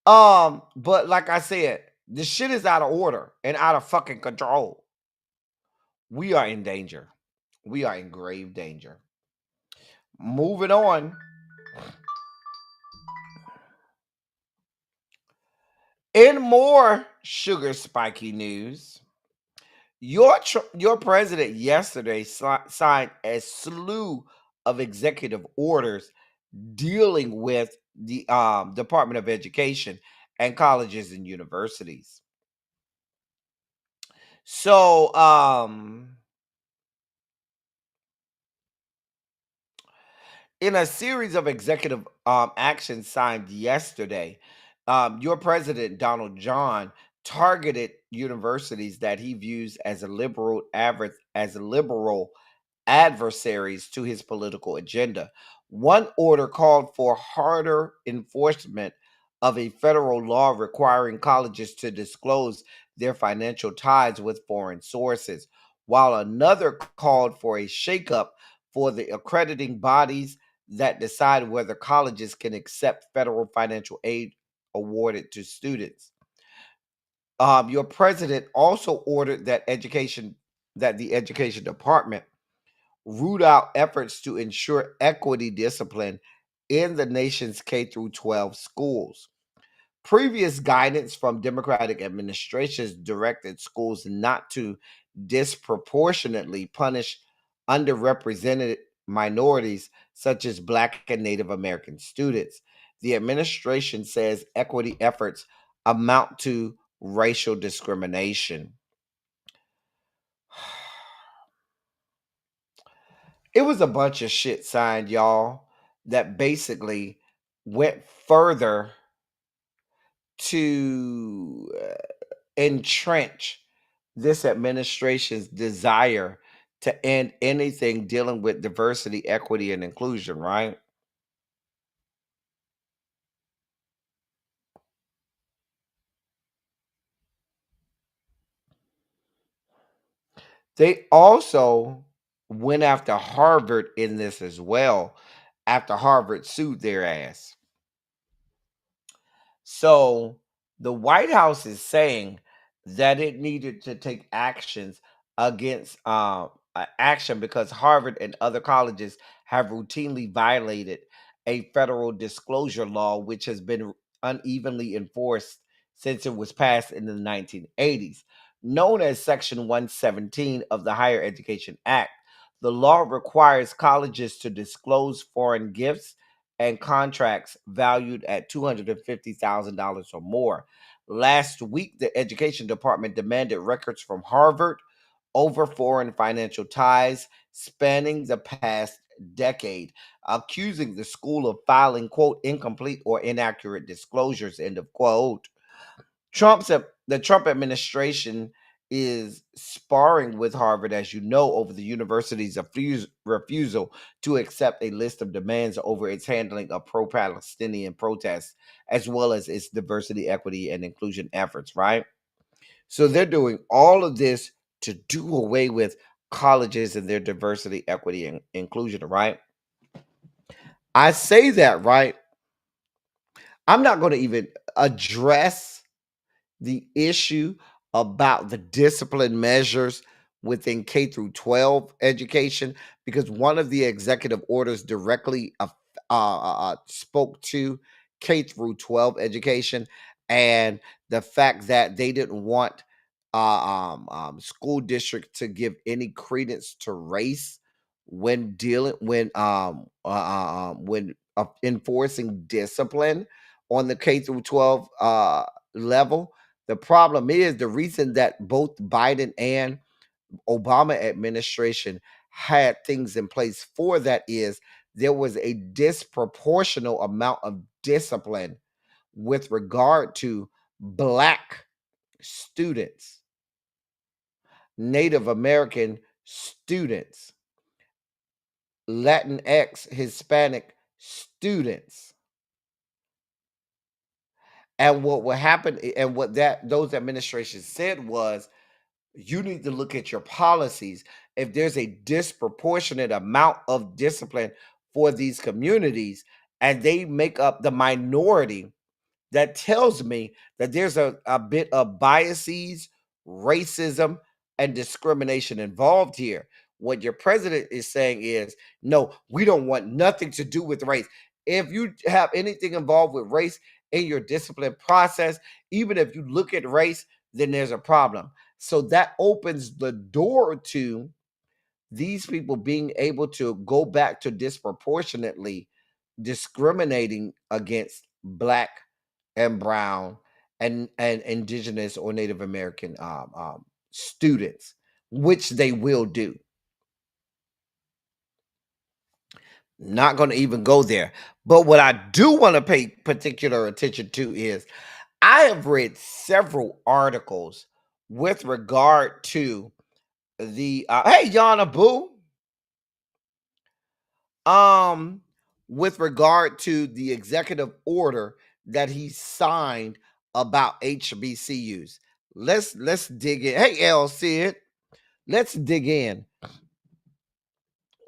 But like I said, this shit is out of order and out of fucking control. We are in danger. We are in grave danger. Moving on. In more sugar spiky news, your president yesterday signed a slew of executive orders dealing with the Department of Education and colleges and universities. So, in a series of executive actions signed yesterday, your president, Donald John, targeted universities that he views as liberal adversaries to his political agenda. One order called for harder enforcement of a federal law requiring colleges to disclose their financial ties with foreign sources, while another called for a shakeup for the accrediting bodies that decide whether colleges can accept federal financial aid awarded to students. Your president also ordered that the education department root out efforts to ensure equity discipline in the nation's K through 12 schools. Previous guidance from Democratic administrations directed schools not to disproportionately punish underrepresented minorities such as Black and Native American students. The administration says equity efforts amount to racial discrimination. It was a bunch of shit signed, y'all, that basically went further to entrench this administration's desire to end anything dealing with diversity, equity, and inclusion, right? They also went after Harvard in this as well, after Harvard sued their ass. So the White House is saying that it needed to take actions against action because Harvard and other colleges have routinely violated a federal disclosure law, which has been unevenly enforced since it was passed in the 1980s. Known as Section 117 of the Higher Education Act, the law requires colleges to disclose foreign gifts and contracts valued at $250,000 or more. Last week, the Education Department demanded records from Harvard over foreign financial ties spanning the past decade, accusing the school of filing, quote, incomplete or inaccurate disclosures, end of quote. The Trump administration is sparring with Harvard, as you know, over the university's refusal to accept a list of demands over its handling of pro-Palestinian protests, as well as its diversity, equity, and inclusion efforts, right? So they're doing all of this to do away with colleges and their diversity, equity, and inclusion, right? I say that, right? I'm not going to even address the issue about the discipline measures within K through 12 education because one of the executive orders directly spoke to K through 12 education and the fact that they didn't want school district to give any credence to race when dealing when enforcing discipline on the K through 12 level. The problem is the reason that both Biden and Obama administration had things in place for that is there was a disproportional amount of discipline with regard to Black students, Native American students, Latinx, Hispanic students. And what will happen, and what those administrations said was, you need to look at your policies. If there's a disproportionate amount of discipline for these communities, and they make up the minority, that tells me that there's a bit of biases, racism, and discrimination involved here. What your president is saying is, no, we don't want nothing to do with race. If you have anything involved with race in your discipline process, even if you look at race, then there's a problem. So that opens the door to these people being able to go back to disproportionately discriminating against Black and brown and indigenous or Native American students, which they will do. Not going to even go there. But what I do want to pay particular attention to is I have read several articles with regard to the hey Yana Boo, with regard to the executive order that he signed about HBCUs. Let's dig in. Hey L Sid, let's dig in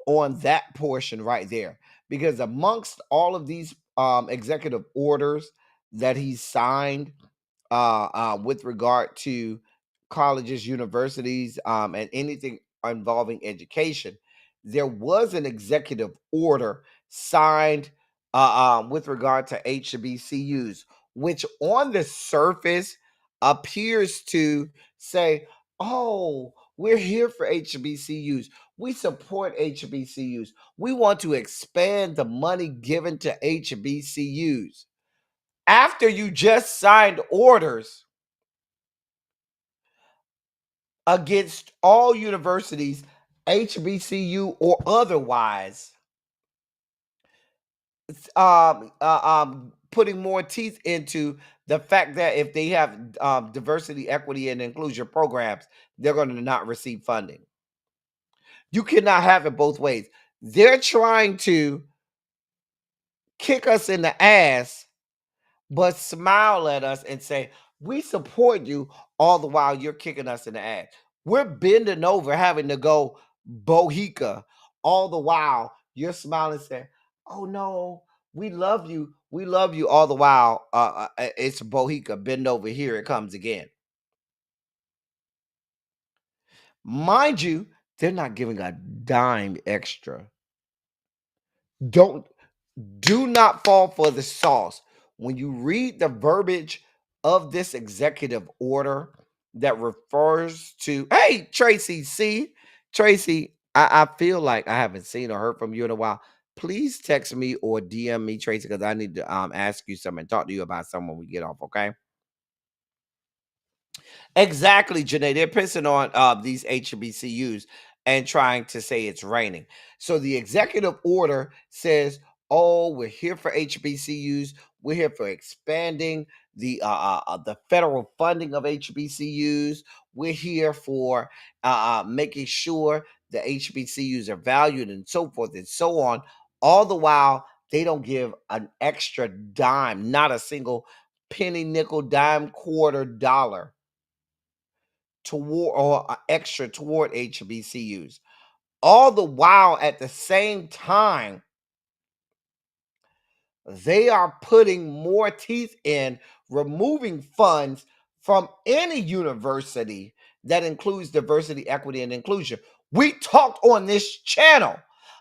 on that portion right there, because amongst all of these executive orders that he signed with regard to colleges, universities, and anything involving education, there was an executive order signed with regard to HBCUs, which on the surface appears to say, oh, we're here for HBCUs. We support HBCUs. We want to expand the money given to HBCUs. After you just signed orders against all universities, HBCU or otherwise, putting more teeth into the fact that if they have diversity, equity, and inclusion programs, they're going to not receive funding. You cannot have it both ways. They're trying to kick us in the ass, but smile at us and say, we support you, all the while you're kicking us in the ass. We're bending over, having to go bohica, all the while you're smiling, saying, oh no, we love you. We love you, all the while it's bohica, bend over, here it comes again. Mind you, they're not giving a dime extra. Do not fall for the sauce. When you read the verbiage of this executive order that refers to, hey, Tracy, I feel like I haven't seen or heard from you in a while. Please text me or DM me, Tracy, because I need to ask you something, talk to you about something when we get off, okay? Exactly, Janae. They're pissing on these HBCUs and trying to say it's raining. So the executive order says, "Oh, we're here for HBCUs. We're here for expanding the federal funding of HBCUs. We're here for making sure the HBCUs are valued and so forth and so on." All the while, they don't give an extra dime, not a single penny, nickel, dime, quarter, dollar toward or extra toward HBCUs. All the while, at the same time, they are putting more teeth in removing funds from any university that includes diversity, equity, and inclusion. We talked on this channel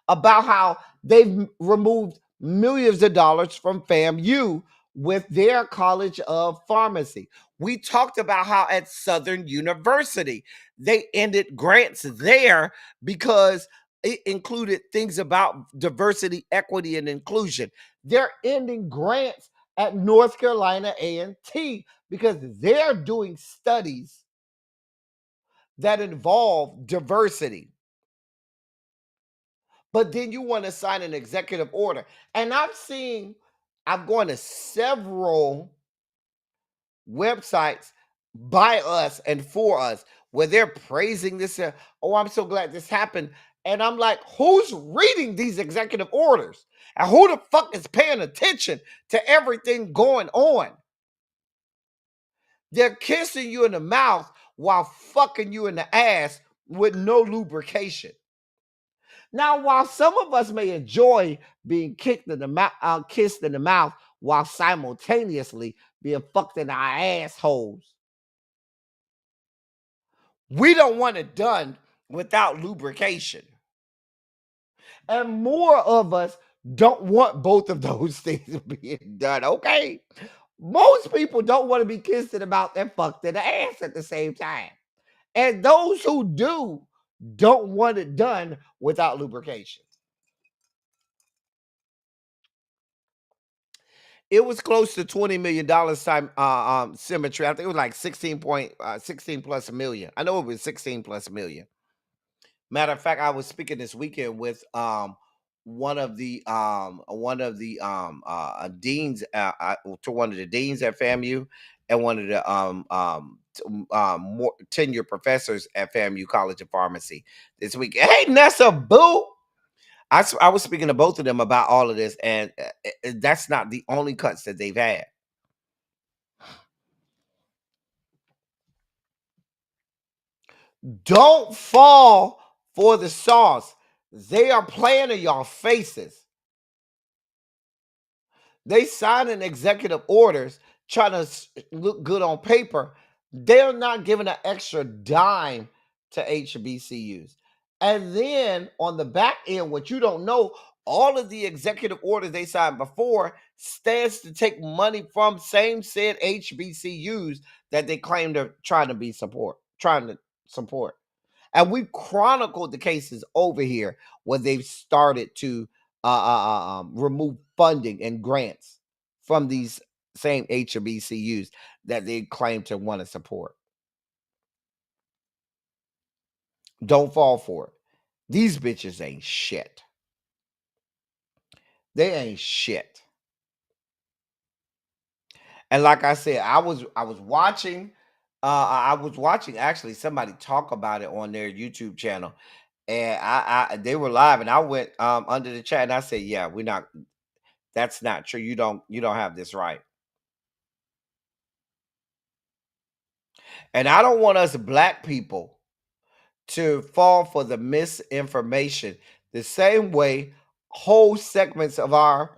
about how they've removed millions of dollars from FAMU with their College of Pharmacy. We talked about how at Southern University, they ended grants there because it included things about diversity, equity, and inclusion. They're ending grants at North Carolina A&T because they're doing studies that involve diversity. But then you want to sign an executive order. And I'm going to several websites by us and for us where they're praising this. Oh, I'm so glad this happened. And I'm like, who's reading these executive orders? And who the fuck is paying attention to everything going on? They're kissing you in the mouth while fucking you in the ass with no lubrication. Now, while some of us may enjoy being kissed in the mouth while simultaneously being fucked in our assholes, we don't want it done without lubrication. And more of us don't want both of those things being done, okay? Most people don't want to be kissed in the mouth and fucked in the ass at the same time. And those who do don't want it done without lubrication. It was close to $20 million symmetry. I think it was like 16 plus million. I know it was 16 plus million. Matter of fact, I was speaking this weekend with one of the deans to one of the deans at FAMU and one of the more tenured professors at FAMU College of Pharmacy this week. Hey, Nessa Boo. I was speaking to both of them about all of this, and that's not the only cuts that they've had. Don't fall for the sauce. They are playing in y'all faces. They signing executive orders trying to look good on paper. They're not giving an extra dime to HBCUs. And then on the back end, what you don't know, all of the executive orders they signed before stands to take money from same said HBCUs that they claim they're trying to support. And we chronicled the cases over here where they've started to remove funding and grants from these same HBCUs that they claim to want to support. Don't fall for it. These bitches ain't shit. They ain't shit. And like I said, I was watching. I was watching actually somebody talk about it on their YouTube channel, and they were live, and I went under the chat and I said, "Yeah, we're not. That's not true. You don't have this right." And I don't want us black people to fall for the misinformation the same way whole segments of our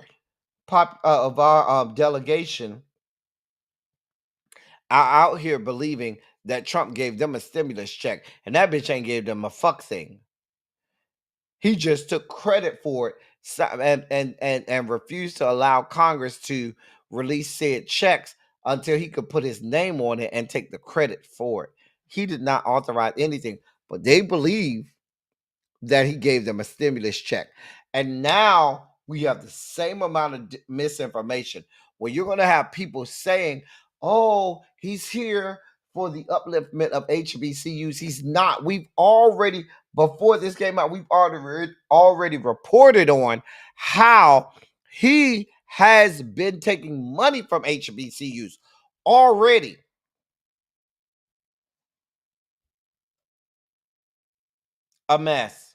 delegation are out here believing that Trump gave them a stimulus check, and that bitch ain't gave them a fuck thing. He just took credit for it and refused to allow Congress to release said checks until he could put his name on it and take the credit for it. He did not authorize anything, but they believe that he gave them a stimulus check. And now we have the same amount of misinformation where you're going to have people saying, oh, he's here for the upliftment of HBCUs. He's not. We've already, before this came out, we've already reported on how he has been taking money from HBCUs already. A mess.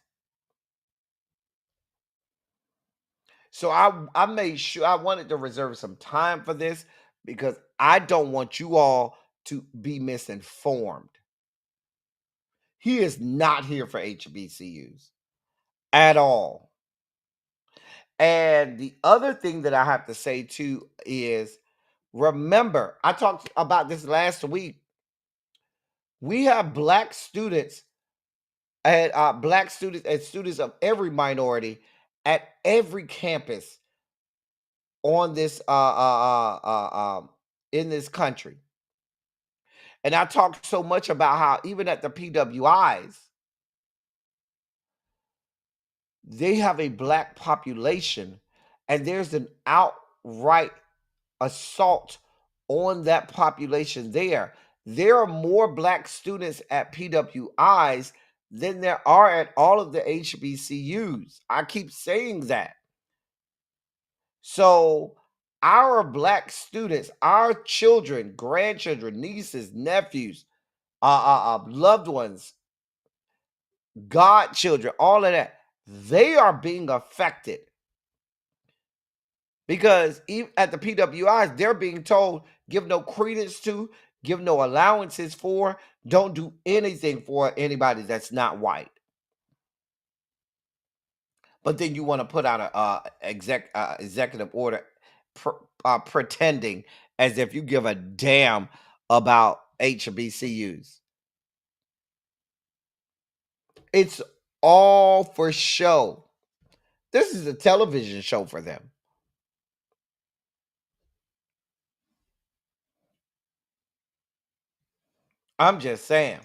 So I made sure I wanted to reserve some time for this because I don't want you all to be misinformed. He is not here for HBCUs at all. And the other thing that I have to say too is, remember, I talked about this last week. We have black students and students of every minority at every campus on this in this country. And I talked so much about how even at the PWIs, they have a black population, and there's an outright assault on that population there. There are more black students at PWIs than there are at all of the HBCUs. I keep saying that. So our black students, our children, grandchildren, nieces, nephews, loved ones, godchildren, all of that, they are being affected because even at the PWIs, they're being told, give no credence to, give no allowances for, don't do anything for anybody that's not white. But then you want to put out a executive order pretending as if you give a damn about HBCUs. It's all for show. This is a television show for them. I'm just saying.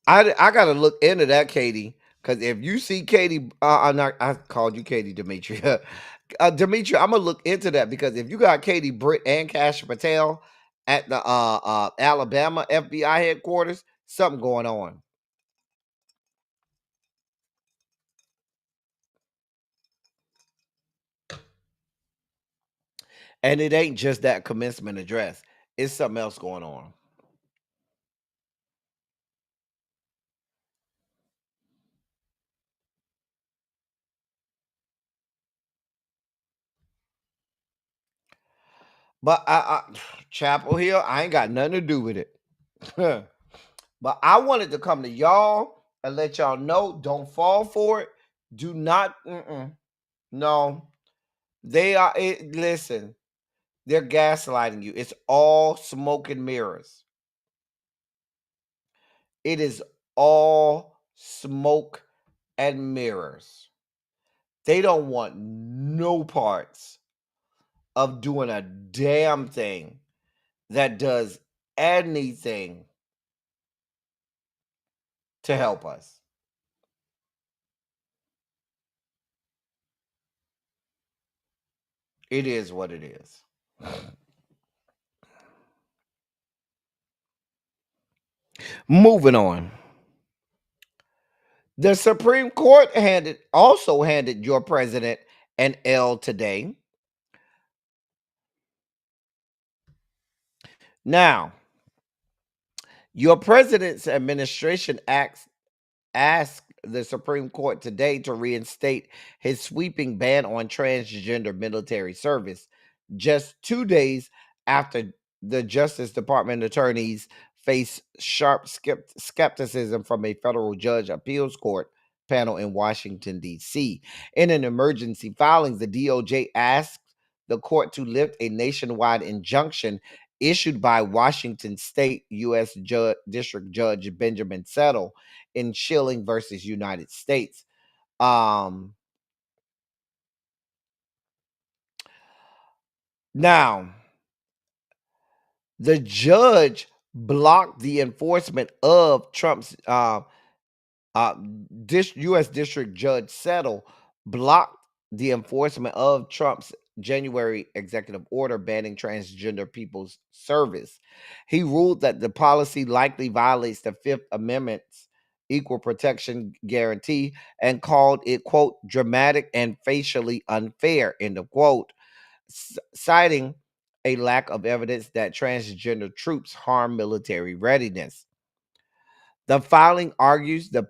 I gotta look into that, Katie, because if you see Katie, I called you Katie, Demetria. Demetria, I'm gonna look into that because if you got Katie Britt and Cash Patel at the Alabama FBI headquarters, something going on. And it ain't just that commencement address. It's something else going on. But Chapel Hill, I ain't got nothing to do with it. But I wanted to come to y'all and let y'all know, don't fall for it. Do not, no. They are, listen, they're gaslighting you. It's all smoke and mirrors. It is all smoke and mirrors. They don't want no parts of doing a damn thing that does anything to help us. It is what it is. Moving on. The Supreme Court also handed your president and L today. Now, your president's administration asked the Supreme Court today to reinstate his sweeping ban on transgender military service, just 2 days after the Justice Department attorneys faced sharp skepticism from a federal judge appeals court panel in Washington, D.C. In an emergency filing, the DOJ asked the court to lift a nationwide injunction issued by Washington State U.S. District Judge Benjamin Settle in Schilling versus United States. Now, the judge blocked the enforcement of Trump's U.S. District Judge Settle blocked the enforcement of Trump's January executive order banning transgender people's service. He ruled that the policy likely violates the Fifth Amendment's equal protection guarantee and called it, quote, dramatic and facially unfair, end of quote, citing a lack of evidence that transgender troops harm military readiness. The filing argues the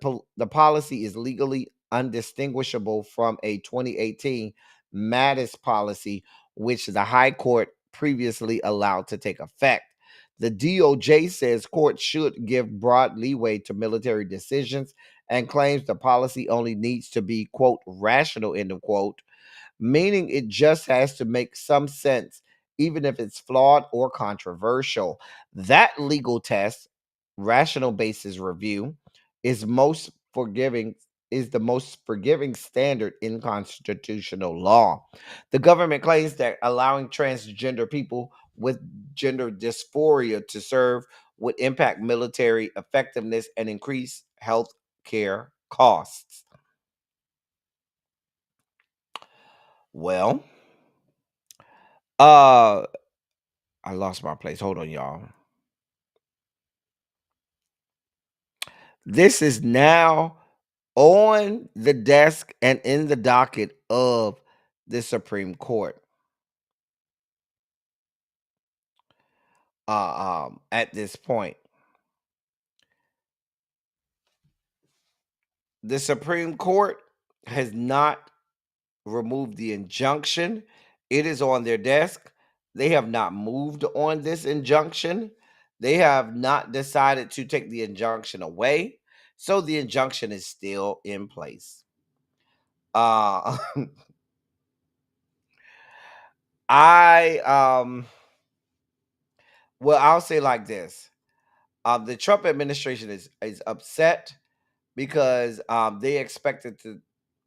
policy is legally undistinguishable from a 2018 Mattis policy, which the High Court previously allowed to take effect. The DOJ says courts should give broad leeway to military decisions and claims the policy only needs to be, quote, rational, end of quote, meaning it just has to make some sense, even if it's flawed or controversial. That legal test, rational basis review, is the most forgiving standard in constitutional law. The government claims that allowing transgender people with gender dysphoria to serve would impact military effectiveness and increase health care costs. Well, I lost my place. Hold on, y'all. This is now on the desk and in the docket of the Supreme Court. At this point, the Supreme Court has not removed the injunction. It is on their desk. They have not moved on this injunction. They have not decided to take the injunction away. So the injunction is still in place. Well, I'll say like this. The Trump administration is upset because they expected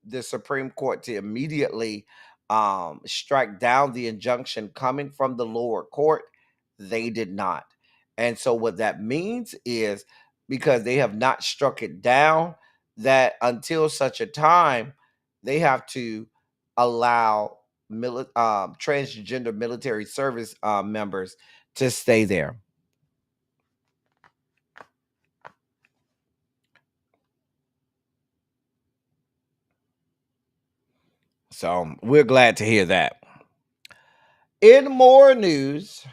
the Supreme Court to immediately strike down the injunction coming from the lower court. They did not. And so what that means is, because they have not struck it down, that until such a time, they have to allow transgender military service members to stay there. So we're glad to hear that. In more news,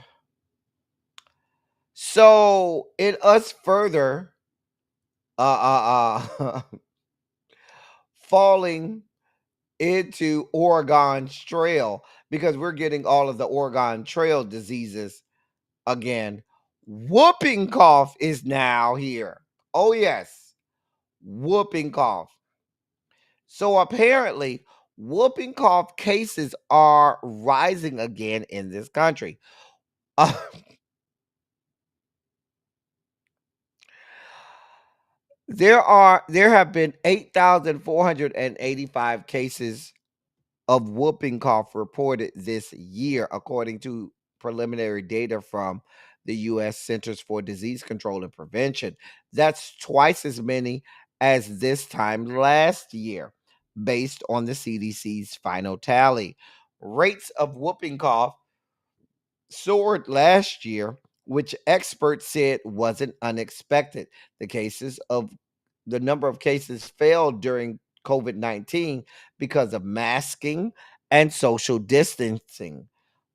so in us further falling into Oregon's trail, because we're getting all of the Oregon Trail diseases again. Whooping cough is now here. Oh yes, whooping cough. So apparently, whooping cough cases are rising again in this country. There have been 8,485 cases of whooping cough reported this year, according to preliminary data from the U.S. Centers for Disease Control and Prevention. That's twice as many as this time last year, based on the CDC's final tally. Rates of whooping cough soared last year, which experts said wasn't unexpected. The number of cases fell during COVID-19 because of masking and social distancing.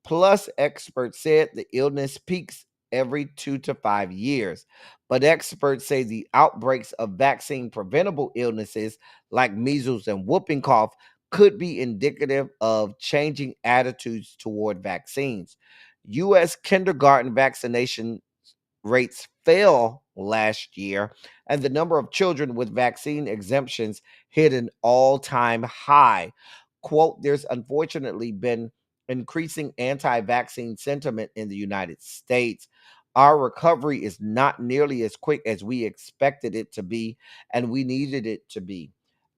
Plus, experts said the illness peaks every 2 to 5 years. But experts say the outbreaks of vaccine preventable illnesses like measles and whooping cough could be indicative of changing attitudes toward vaccines. U.S. kindergarten vaccination rates fell last year, and the number of children with vaccine exemptions hit an all-time high. Quote, there's unfortunately been increasing anti-vaccine sentiment in the United States. Our recovery is not nearly as quick as we expected it to be, and we needed it to be.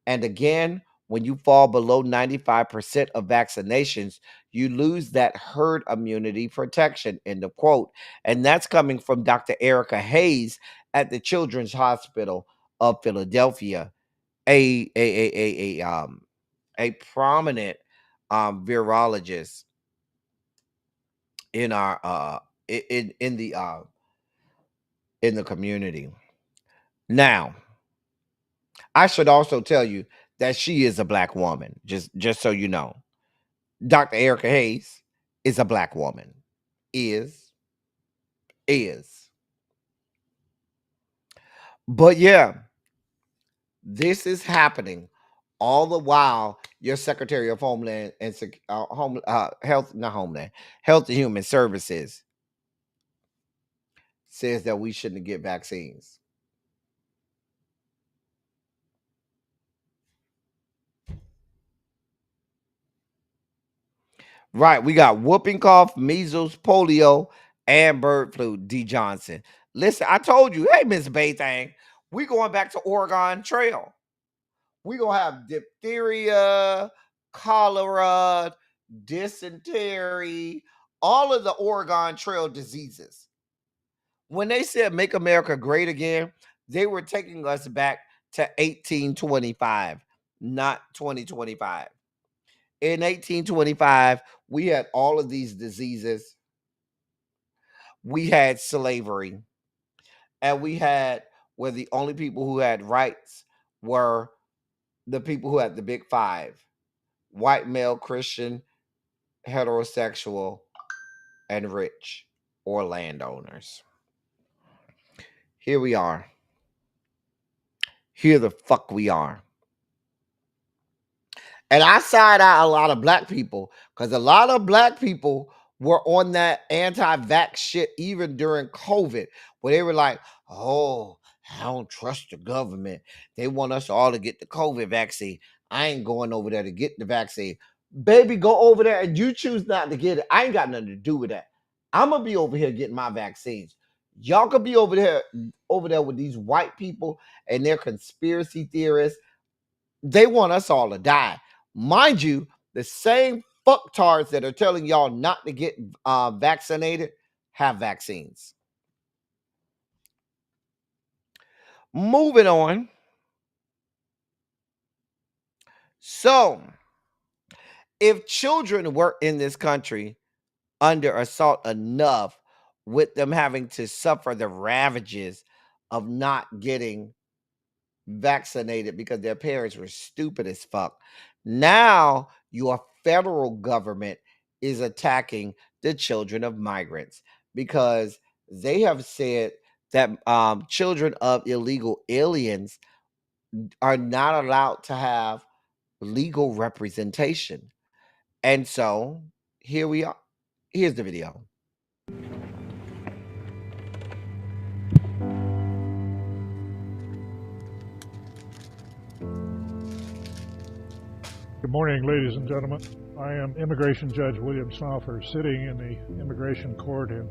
And again, when you fall below 95% of vaccinations, you lose that herd immunity protection, end of quote. And that's coming from Dr. Erica Hayes at the Children's Hospital of Philadelphia, a prominent virologist in our in the community. Now, I should also tell you that she is a black woman, just so you know. Dr. Erica Hayes is a black woman. Is. But yeah, this is happening all the while your Secretary of Homeland and Health, not Homeland, Health and Human Services says that we shouldn't get vaccines. Right, we got whooping cough, measles, polio, and bird flu. D. Johnson. Listen, I told you, hey, Miss Baythang, we going back to Oregon Trail. We gonna have diphtheria, cholera, dysentery, all of the Oregon Trail diseases. When they said make America great again, they were taking us back to 1825, not 2025. In 1825, we had all of these diseases. We had slavery, and we had where the only people who had rights were the people who had the big five: white, male, Christian, heterosexual, and rich or landowners. Here we are. Here the fuck we are. And I side out a lot of black people because a lot of black people were on that anti-vax shit even during COVID, where they were like, oh, I don't trust the government. They want us all to get the COVID vaccine. I ain't going over there to get the vaccine. Baby, go over there and you choose not to get it. I ain't got nothing to do with that. I'm gonna be over here getting my vaccines. Y'all could be over there with these white people and their conspiracy theorists. They want us all to die. Mind you, the same fucktards that are telling y'all not to get vaccinated have vaccines. Moving on. So, if children were in this country under assault enough with them having to suffer the ravages of not getting vaccinated because their parents were stupid as fuck, now your federal government is attacking the children of migrants because they have said that children of illegal aliens are not allowed to have legal representation. And so here we are. Here's the video. Good morning, ladies and gentlemen. I am Immigration Judge William Snoffer, sitting in the Immigration Court in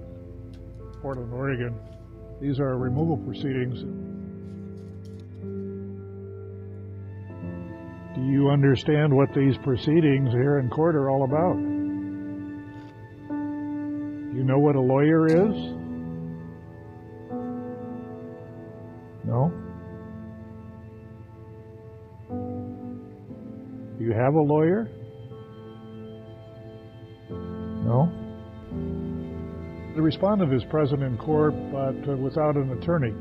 Portland, Oregon. These are removal proceedings. Do you understand what these proceedings here in court are all about? Do you know what a lawyer is? No? Do you have a lawyer? No? The respondent is present in court, but without an attorney.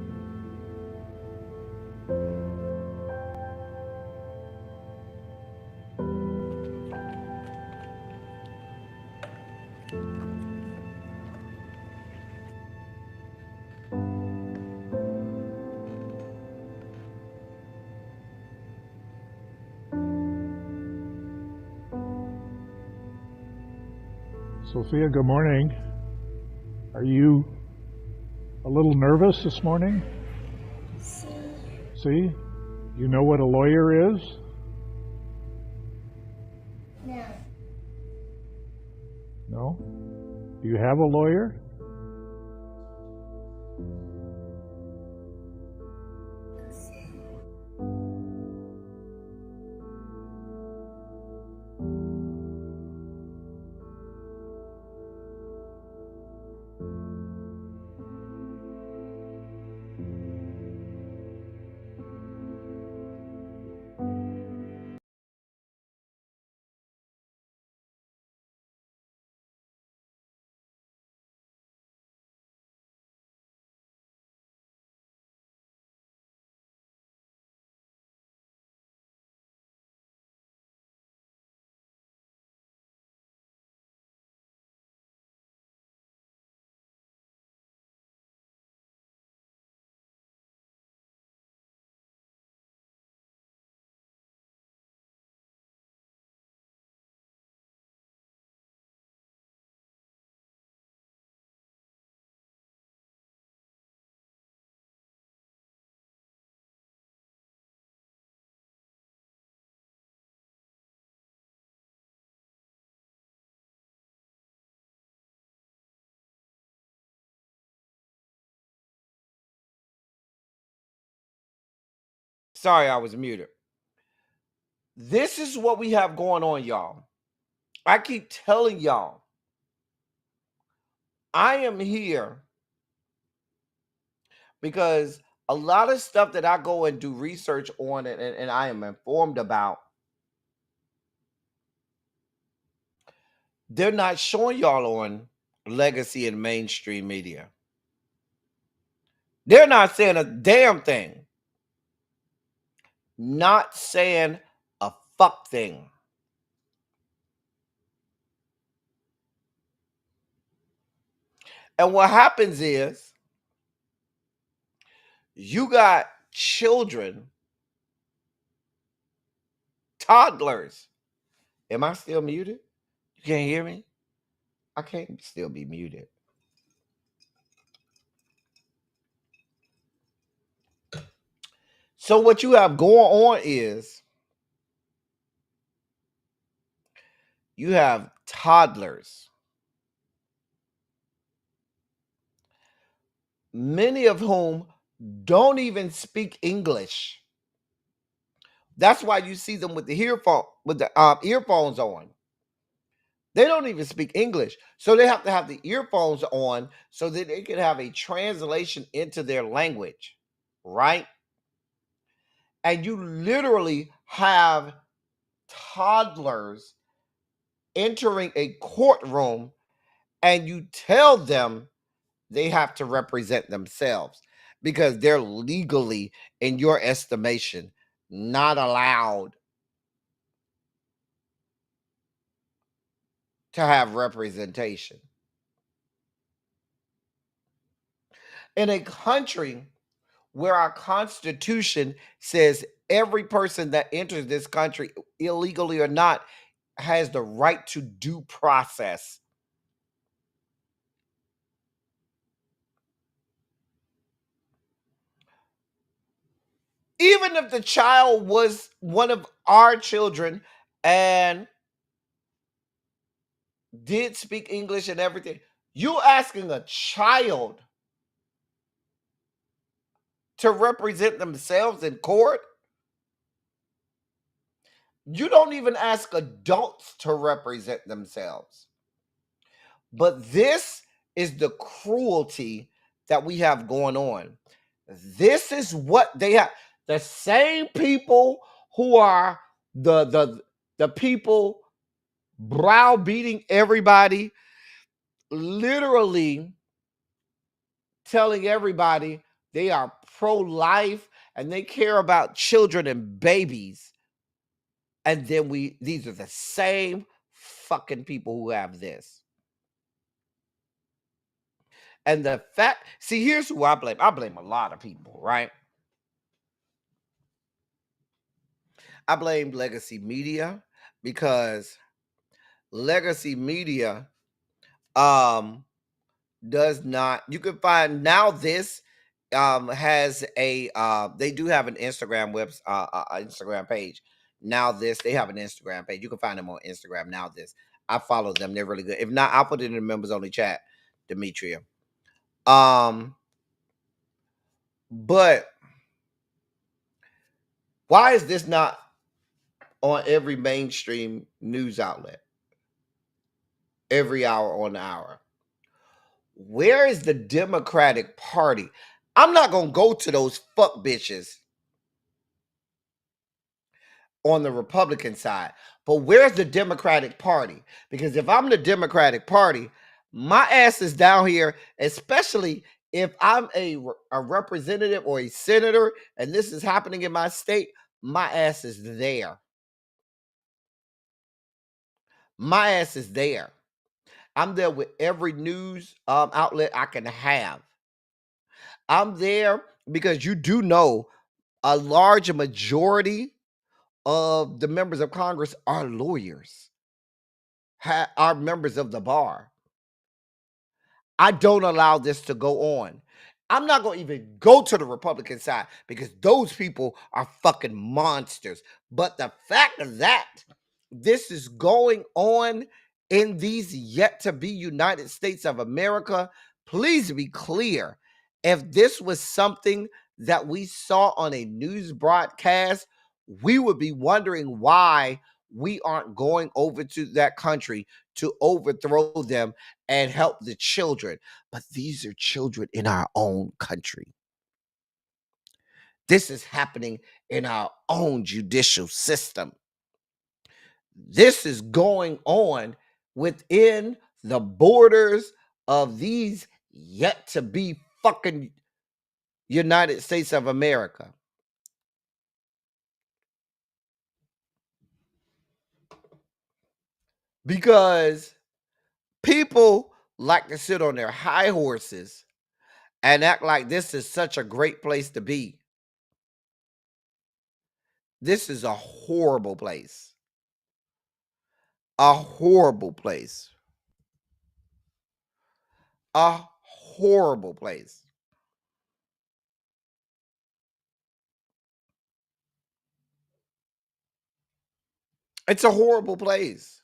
Sophia, good morning. Are you a little nervous this morning? See? You know what a lawyer is? No. No? Do you have a lawyer? Sorry, I was muted. This is what we have going on, y'all. I keep telling y'all, I am here because a lot of stuff that I go and do research on and I am informed about, they're not showing y'all on legacy and mainstream media. They're not saying a damn thing. Not saying a fuck thing. And what happens is you got children, toddlers. Am I still muted? You can't hear me? I can't still be muted. So what you have going on is you have toddlers, many of whom don't even speak English. That's why you see them with the earphones on. They don't even speak English. So they have to have the earphones on so that they can have a translation into their language, right? And you literally have toddlers entering a courtroom and you tell them they have to represent themselves because they're legally, in your estimation, not allowed to have representation. In a country where our Constitution says every person that enters this country, illegally or not, has the right to due process. Even if the child was one of our children and did speak English and everything, you asking a child to represent themselves in court? You don't even ask adults to represent themselves. But this is the cruelty that we have going on. This is what they have. The same people who are the people browbeating everybody, literally telling everybody they are pro-life and they care about children and babies. And then these are the same fucking people who have this. And the fact, see, here's who I blame. I blame a lot of people, right? I blame legacy media because legacy media does not, you can find now this has a they do have an Instagram page. Now this, they have an Instagram page. You can find them on Instagram. Now this, I follow them. They're really good. If not, I'll put it in the members only chat, Demetria. But why is this not on every mainstream news outlet every hour on the hour? Where is the Democratic Party? I'm not gonna go to those fuck bitches on the Republican side, but where's the Democratic Party? Because if I'm the Democratic Party, my ass is down here, especially if I'm a representative or a senator and this is happening in my state, my ass is there. My ass is there. I'm there with every news outlet I can have. I'm there because you do know a large majority of the members of Congress are lawyers, are members of the bar. I don't allow this to go on. I'm not going to even go to the Republican side because those people are fucking monsters. But the fact of that this is going on in these yet to be United States of America, please be clear. If this was something that we saw on a news broadcast, we would be wondering why we aren't going over to that country to overthrow them and help the children. But these are children in our own country. This is happening in our own judicial system. This is going on within the borders of these yet to be fucking United States of America. Because people like to sit on their high horses and act like this is such a great place to be. This is a horrible place. A horrible place. A horrible place. It's a horrible place.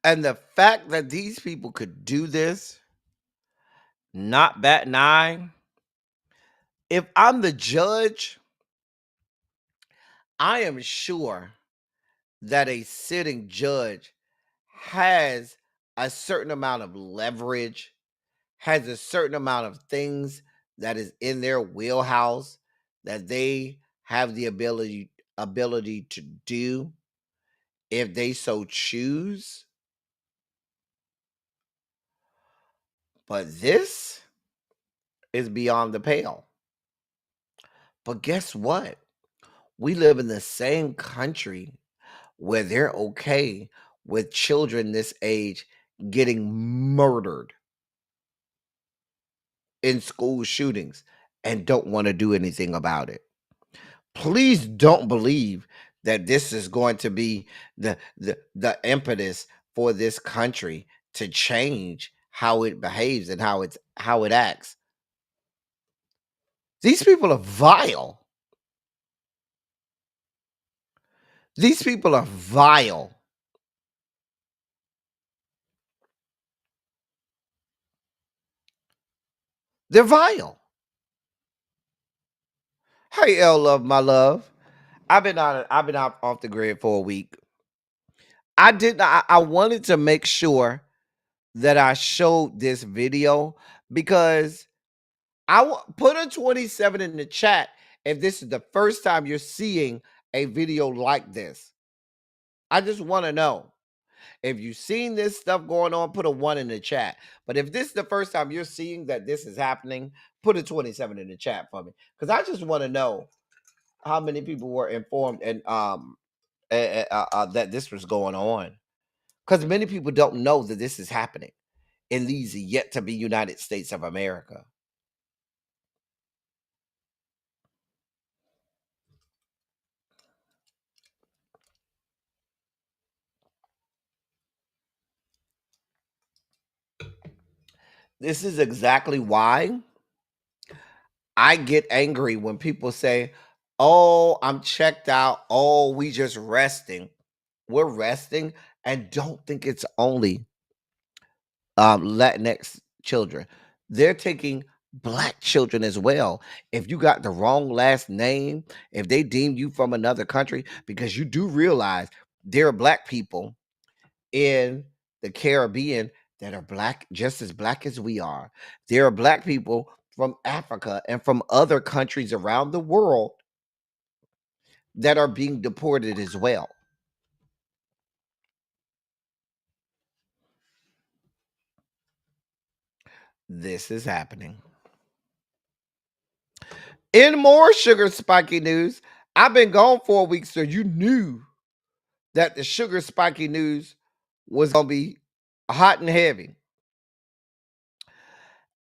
And the fact that these people could do this, not bat an eye. If I'm the judge, I am sure that a sitting judge has a certain amount of leverage, has a certain amount of things that is in their wheelhouse that they have the ability to do if they so choose. But this is beyond the pale. But guess what? We live in the same country where they're okay with children this age getting murdered in school shootings and don't want to do anything about it. Please don't believe that this is going to be the impetus for this country to change how it behaves and how it acts. These people are vile. These people are vile. They're vile. Hey, L Love, my love. I've been out off the grid for a week. I wanted to make sure that I showed this video because put a 27 in the chat if this is the first time you're seeing a video like this. I just want to know. If you've seen this stuff going on, put a 1 in the chat. But if this is the first time you're seeing that this is happening, put a 27 in the chat for me. Because I just want to know how many people were informed and that this was going on. because many people don't know that this is happening in these yet to be United States of America. This is exactly why I get angry when people say, "Oh, I'm checked out. Oh, we just resting." We're resting, and don't think it's only Latinx children. They're taking black children as well. If you got the wrong last name, if they deem you from another country, because you do realize there are black people in the Caribbean that are black, just as black as we are. There are black people from Africa and from other countries around the world that are being deported as well. This is happening. In more sugar spiky news, I've been gone for a week, so you knew that the sugar spiky news was going to be hot and heavy.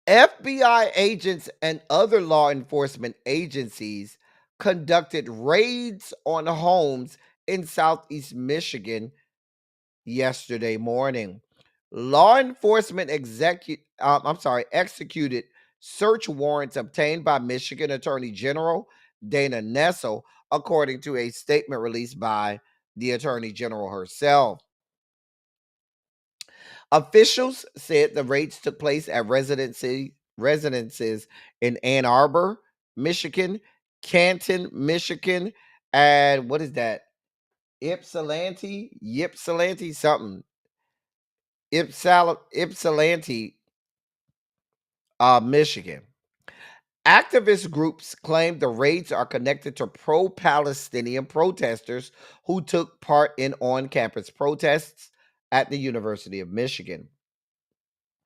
FBI agents and other law enforcement agencies conducted raids on homes in Southeast Michigan yesterday morning. Law enforcement executed search warrants obtained by Michigan Attorney General Dana Nessel, according to a statement released by the Attorney General herself. Officials said the raids took place at residences in Ann Arbor, Michigan, Canton, Michigan, and what is that? Ypsilanti, something. Ypsilanti, Michigan. Activist groups claim the raids are connected to pro-Palestinian protesters who took part in on-campus protests at the University of Michigan.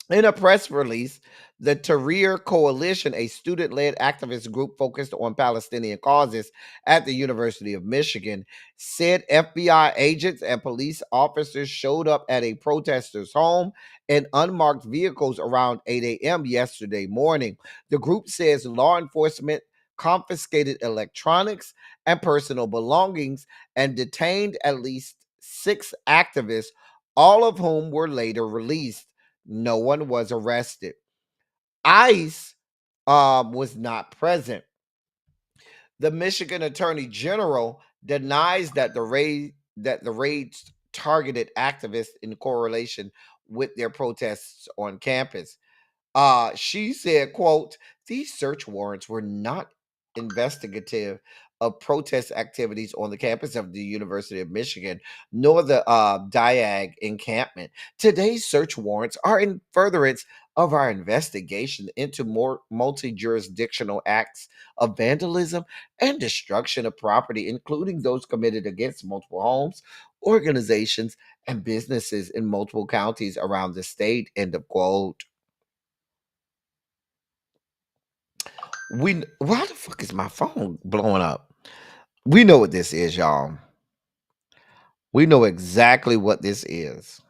In a press release, the Tahrir Coalition, a student-led activist group focused on Palestinian causes at the University of Michigan, said FBI agents and police officers showed up at a protester's home in unmarked vehicles around 8 a.m. yesterday morning. The group says law enforcement confiscated electronics and personal belongings and detained at least 6 activists, all of whom were later released. No one was arrested. ICE was not present. The Michigan Attorney General denies that the raids targeted activists in correlation with their protests on campus. She said, quote, "These search warrants were not investigative of protest activities on the campus of the University of Michigan, nor the Diag encampment. Today's search warrants are in furtherance of our investigation into more multi-jurisdictional acts of vandalism and destruction of property, including those committed against multiple homes, organizations, and businesses in multiple counties around the state," end of quote. Why the fuck is my phone blowing up? We know what this is, y'all. We know exactly what this is.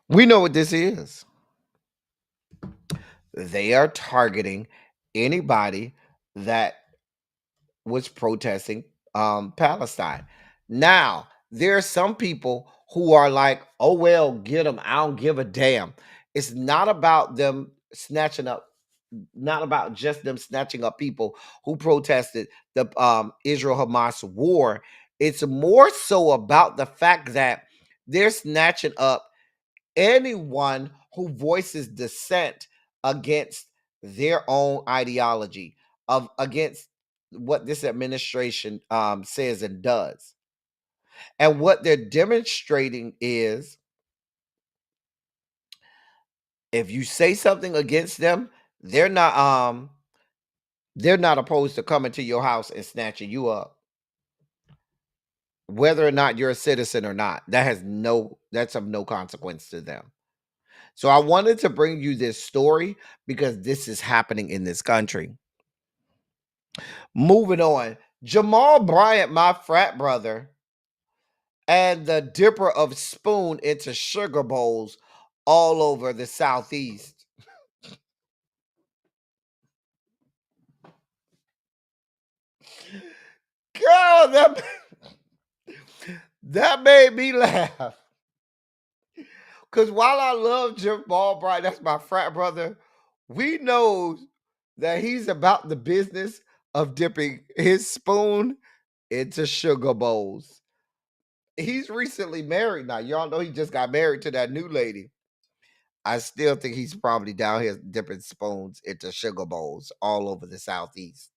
We know what this is. They are targeting anybody that was protesting Palestine. Now, there are some people who are like, "Oh well, get them. I don't give a damn." It's not about them snatching up, not about just them snatching up people who protested the Israel Hamas war. It's more so about the fact that they're snatching up anyone who voices dissent against their own ideology, of against what this administration says and does. And what they're demonstrating is, if you say something against them, they're not opposed to coming to your house and snatching you up, whether or not you're a citizen or not. That's of no consequence to them. So I wanted to bring you this story because this is happening in this country. Moving on, Jamal Bryant, my frat brother, and the dipper of spoon into sugar bowls all over the Southeast. Girl, that made me laugh. Because while I love Jamal Bryant, that's my frat brother, we know that he's about the business of dipping his spoon into sugar bowls. He's recently married now. Y'all know he just got married to that new lady. I still think he's probably down here dipping spoons into sugar bowls all over the Southeast.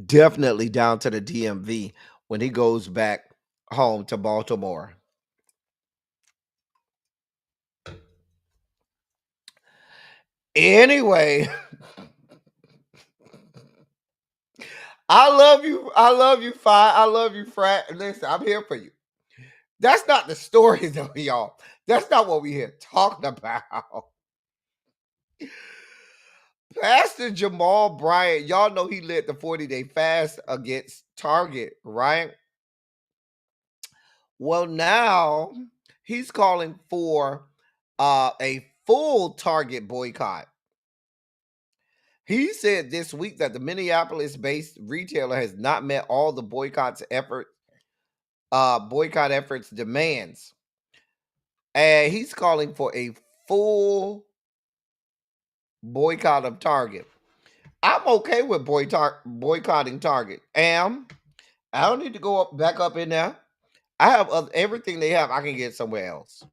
Definitely down to the DMV when he goes back home to Baltimore. Anyway, I love you. I love you, Fi. I love you, Frat. Listen, I'm here for you. That's not the story, though, y'all. That's not what we here talking about. Pastor Jamal Bryant, y'all know he led the 40-day fast against Target, right? Well, now he's calling for a full Target boycott. He said this week that the Minneapolis-based retailer has not met all the boycott efforts demands. And he's calling for a full boycott of Target. I'm okay with boycotting Target. I don't need to go back up in there. I have everything they have. I can get somewhere else.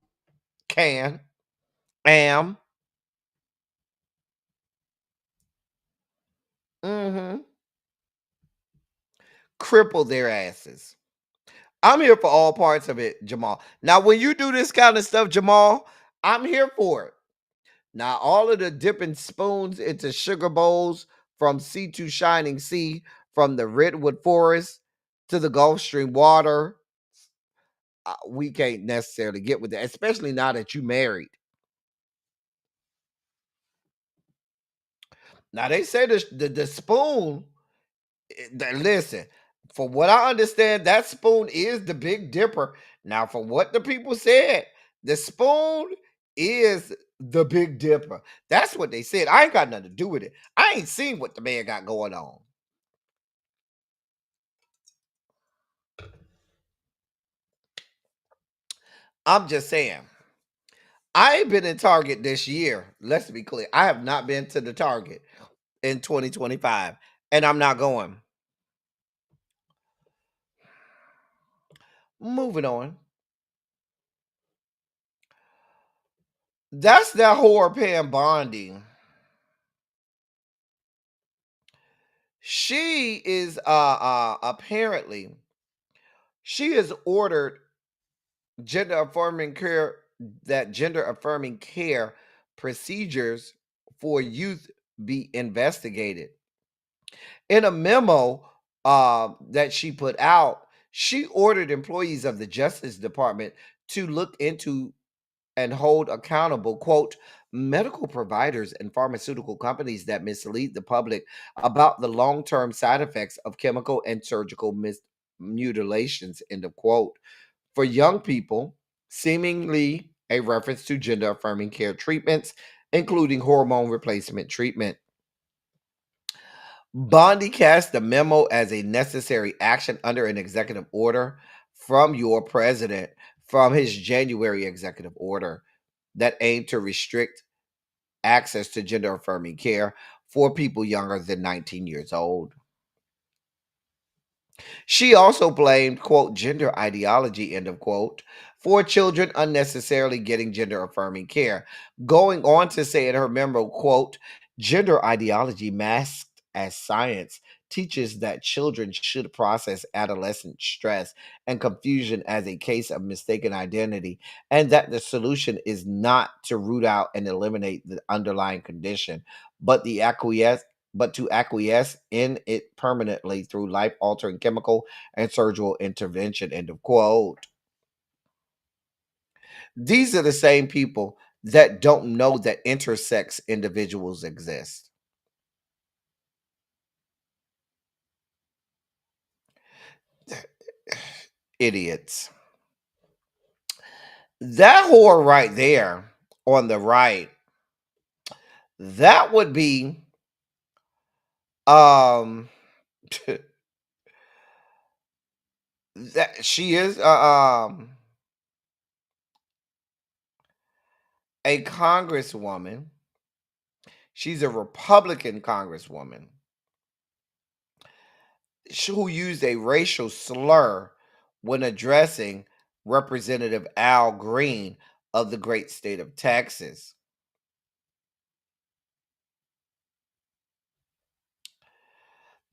Mm-hmm. Cripple their asses. I'm here for all parts of it, Jamal. Now, when you do this kind of stuff, Jamal, I'm here for it. Now, all of the dipping spoons into sugar bowls from sea to shining sea, from the redwood forest to the Gulf Stream water, we can't necessarily get with that, especially now that you married. Now, they say the spoon, listen, for what I understand, that spoon is the Big Dipper. Now, for what the people said, the spoon is the Big Dipper. That's what they said. I ain't got nothing to do with it. I ain't seen what the man got going on. I'm just saying. I ain't been in Target this year. Let's be clear. I have not been to the Target in 2025, and I'm not going. Moving on. That's that whore Pam Bondi. She is apparently she has ordered gender affirming care procedures for youth be investigated. In a memo that she put out, she ordered employees of the Justice Department to look into and hold accountable, quote, medical providers and pharmaceutical companies that mislead the public about the long-term side effects of chemical and surgical mutilations, end of quote. For young people, seemingly a reference to gender affirming care treatments, including hormone replacement treatment. Bondi cast the memo as a necessary action under an executive order from your president from his January executive order that aimed to restrict access to gender affirming care for people younger than 19 years old. She also blamed, quote, gender ideology, end of quote, for children unnecessarily getting gender affirming care, going on to say in her memo, quote, gender ideology masked as science teaches that children should process adolescent stress and confusion as a case of mistaken identity, and that the solution is not to root out and eliminate the underlying condition, but to acquiesce in it permanently through life-altering chemical and surgical intervention, end of quote. These are the same people that don't know that intersex individuals exist. idiots. That whore right there on the right, that would be um that she is a congresswoman. She's a Republican congresswoman who used a racial slur when addressing Representative Al Green of the great state of Texas.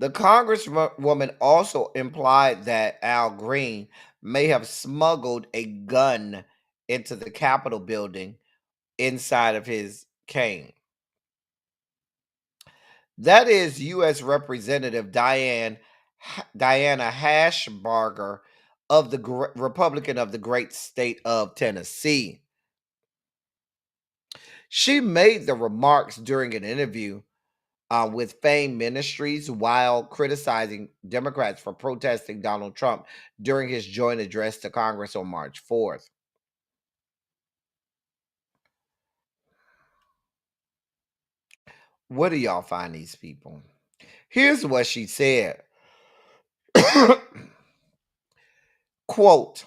The congresswoman also implied that Al Green may have smuggled a gun into the Capitol building inside of his cane. That is U.S. Representative Diana Hashbarger of the Republican of the great state of Tennessee. She made the remarks during an interview with Fame Ministries while criticizing Democrats for protesting Donald Trump during his joint address to Congress on March 4th. Where do y'all find these people? Here's what she said. Quote,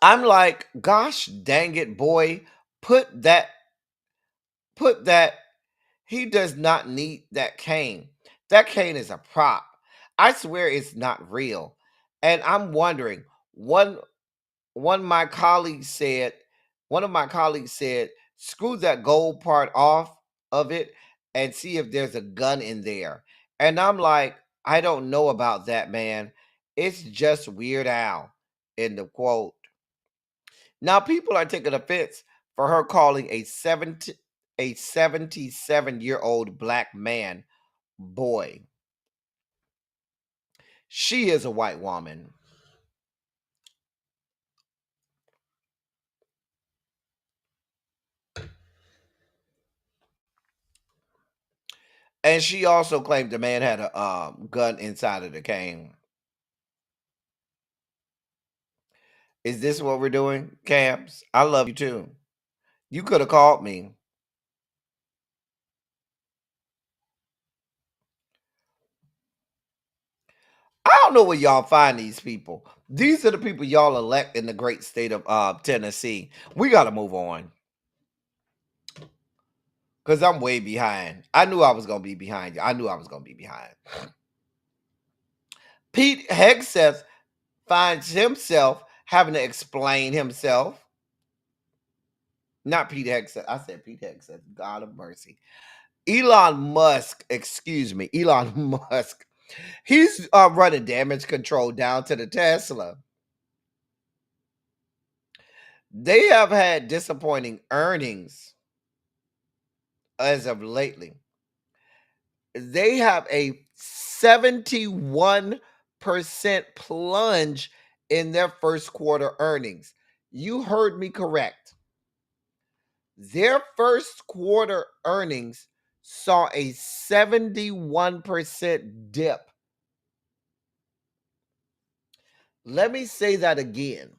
I'm like, gosh dang it, boy, put that, he does not need that cane. That cane is a prop. I swear it's not real. And I'm wondering, one of my colleagues said, screw that gold part off of it and see if there's a gun in there. And I'm like, I don't know about that, man. It's just Weird Al. End of quote. Now people are taking offense for her calling a 77-year-old black man boy. She is a white woman. And she also claimed the man had a gun inside of the cane. Is this what we're doing, Cabs? I love you too. You could have called me. I don't know where y'all find these people. These are the people y'all elect in the great state of Tennessee. We got to move on. Because I'm way behind. I knew I was going to be behind you. I knew I was going to be behind. Pete Hegseth finds himself having to explain himself. Not Pete Hegseth. I said Pete Hegseth. God of mercy. Elon Musk. He's running damage control down to the Tesla. They have had disappointing earnings as of lately. They have a 71% plunge in their first quarter earnings. You heard me correct. Their first quarter earnings saw a 71% dip. Let me say that again.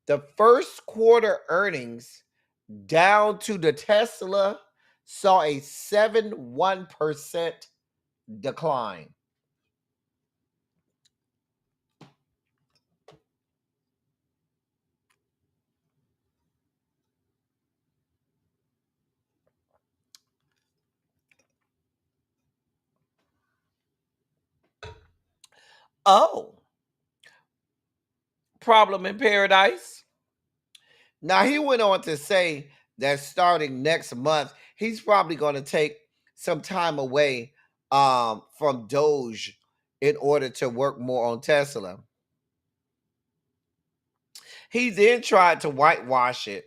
The first quarter earnings down to the Tesla saw a 71% decline. Oh, problem in paradise. Now, he went on to say that starting next month, he's probably going to take some time away from Doge in order to work more on Tesla. He then tried to whitewash it.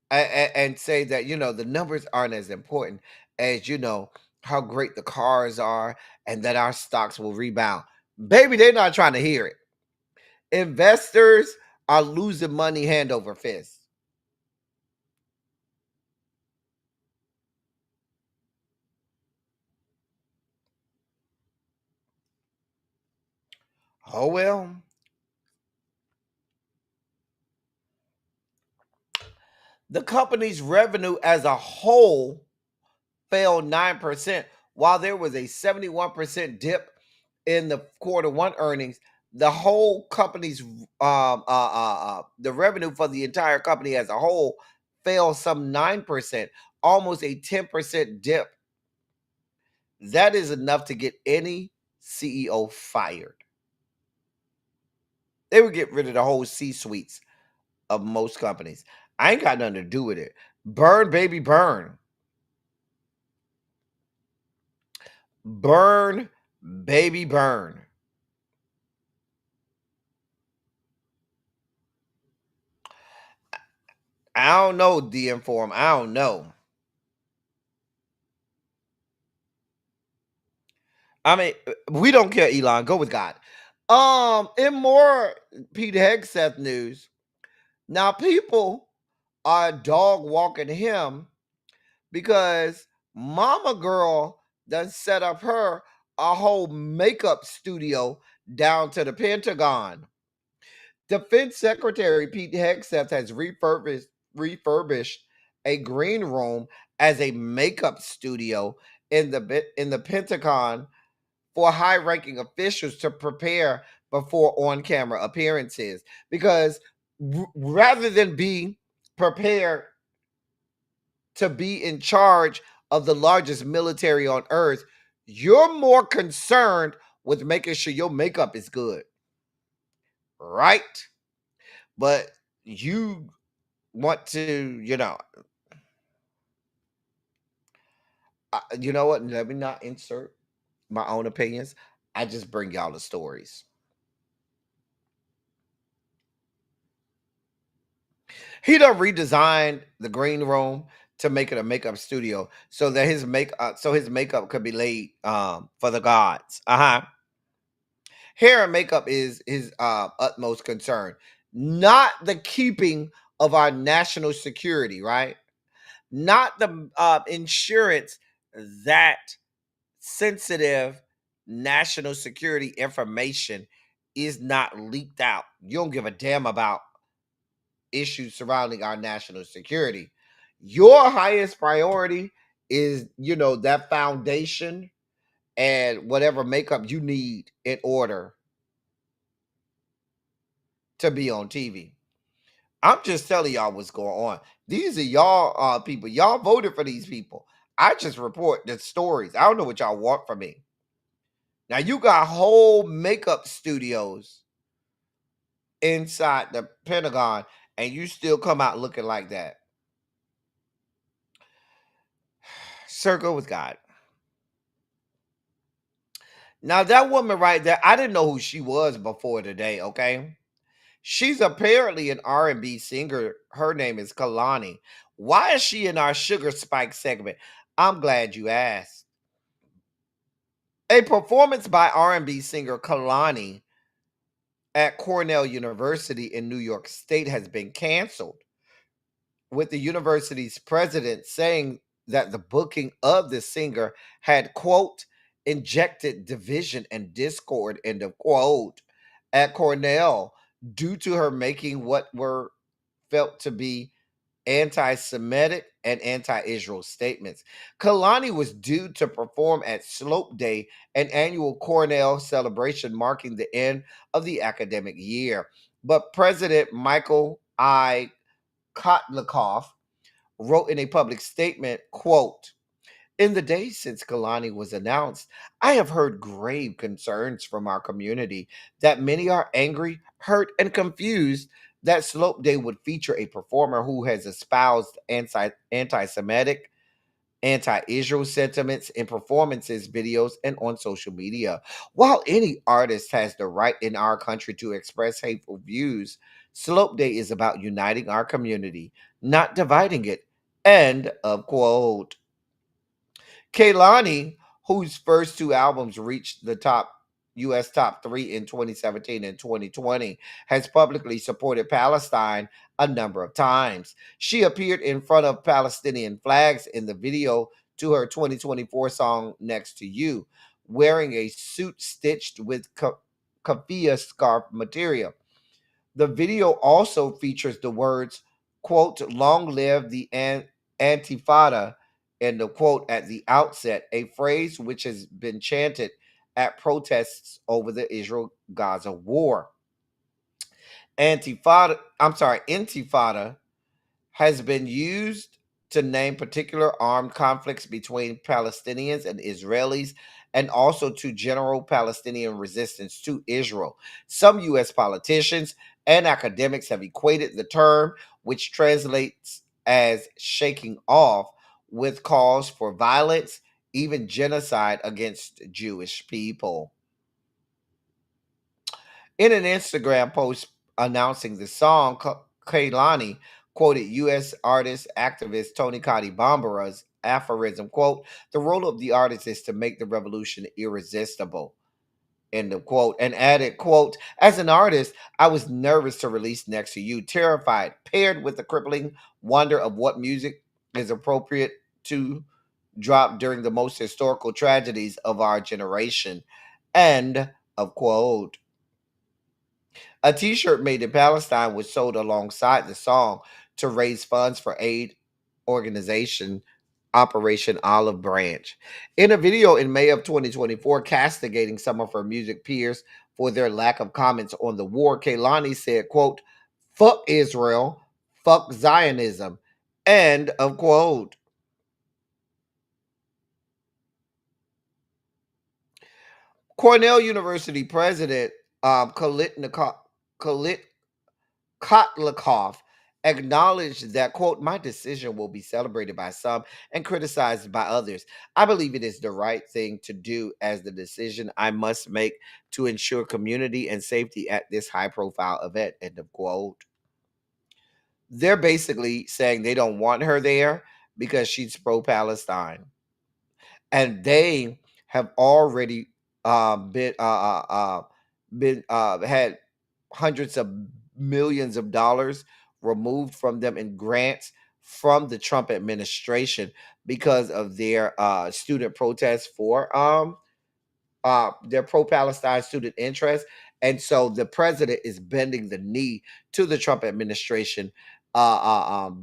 And say that, the numbers aren't as important as, how great the cars are and that our stocks will rebound. Baby, they're not trying to hear it. Investors are losing money hand over fist. Oh, well. The company's revenue as a whole fell 9%, while there was a 71% dip in the quarter one earnings. The whole company's the revenue for the entire company as a whole fell some 9%, almost a 10% dip. That is enough to get any CEO fired. They would get rid of the whole C-suites of most companies. I ain't got nothing to do with it. Burn, baby, burn. Burn, baby, burn. I don't know, DM Forum. I don't know. I mean, we don't care, Elon. Go with God. In more Pete Hegseth news, now people are dog walking him because Mama Girl done set up her a whole makeup studio down to the Pentagon. Defense Secretary Pete Hegseth has refurbished a green room as a makeup studio in the Pentagon for high-ranking officials to prepare before on-camera appearances. Because rather than be prepared to be in charge of the largest military on earth, you're more concerned with making sure your makeup is good, right? But you want to, you know what? Let me not insert my own opinions. I just bring y'all the stories. He done redesigned the green room to make it a makeup studio so that his makeup could be laid for the gods. Hair and makeup is his utmost concern, not the keeping of our national security, right? Not the insurance that sensitive national security information is not leaked out. You don't give a damn about issues surrounding our national security. Your highest priority is, that foundation and whatever makeup you need in order to be on TV. I'm just telling y'all what's going on. These are y'all people. Y'all voted for these people. I just report the stories. I don't know what y'all want from me. Now you got whole makeup studios inside the Pentagon, and you still come out looking like that. Circle with God. Now that woman right there, I didn't know who she was before today, okay? She's apparently an R&B singer. Her name is Kehlani. Why is she in our Sugar Spike segment? I'm glad you asked. A performance by R&B singer Kehlani at Cornell University in New York State has been canceled, with the university's president saying that the booking of the singer had, quote, injected division and discord, end of quote, at Cornell due to her making what were felt to be anti-Semitic and anti-Israel statements. Kehlani was due to perform at Slope Day, an annual Cornell celebration marking the end of the academic year. But President Michael I. Kotlikoff wrote in a public statement, quote, in the days since Kehlani was announced, I have heard grave concerns from our community that many are angry, hurt, and confused that Slope Day would feature a performer who has espoused anti-Semitic, anti-Israel sentiments in performances, videos, and on social media. While any artist has the right in our country to express hateful views, Slope Day is about uniting our community, not dividing it. End of quote. Kehlani, whose first two albums reached the US top 3 in 2017 and 2020, has publicly supported Palestine a number of times. She appeared in front of Palestinian flags in the video to her 2024 song Next to You, wearing a suit stitched with keffiyeh scarf material. The video also features the words, quote, long live the Antifada, and the quote at the outset, a phrase which has been chanted at protests over the Israel-Gaza war. Intifada has been used to name particular armed conflicts between Palestinians and Israelis, and also to general Palestinian resistance to Israel. Some U.S. politicians and academics have equated the term, which translates as shaking off, with calls for violence, even genocide against Jewish people. In an Instagram post announcing the song, Kehlani quoted U.S. artist activist Tony Cotti Bambara's aphorism, quote, the role of the artist is to make the revolution irresistible, end of quote, and added, quote, as an artist, I was nervous to release Next to You, terrified, paired with the crippling wonder of what music is appropriate to drop during the most historical tragedies of our generation, end of quote. A t-shirt made in Palestine was sold alongside the song to raise funds for aid organization Operation Olive Branch. In a video in May of 2024 castigating some of her music peers for their lack of comments on the war, Kehlani said, quote, fuck Israel, fuck Zionism, end of quote. Cornell University President Khalid Kotlikoff acknowledged that, quote, my decision will be celebrated by some and criticized by others. I believe it is the right thing to do as the decision I must make to ensure community and safety at this high profile event, end of quote. They're basically saying they don't want her there because she's pro-Palestine. And they have already been had hundreds of millions of dollars removed from them in grants from the Trump administration because of their student protests for their pro-Palestine student interest. And so the president is bending the knee to the Trump administration,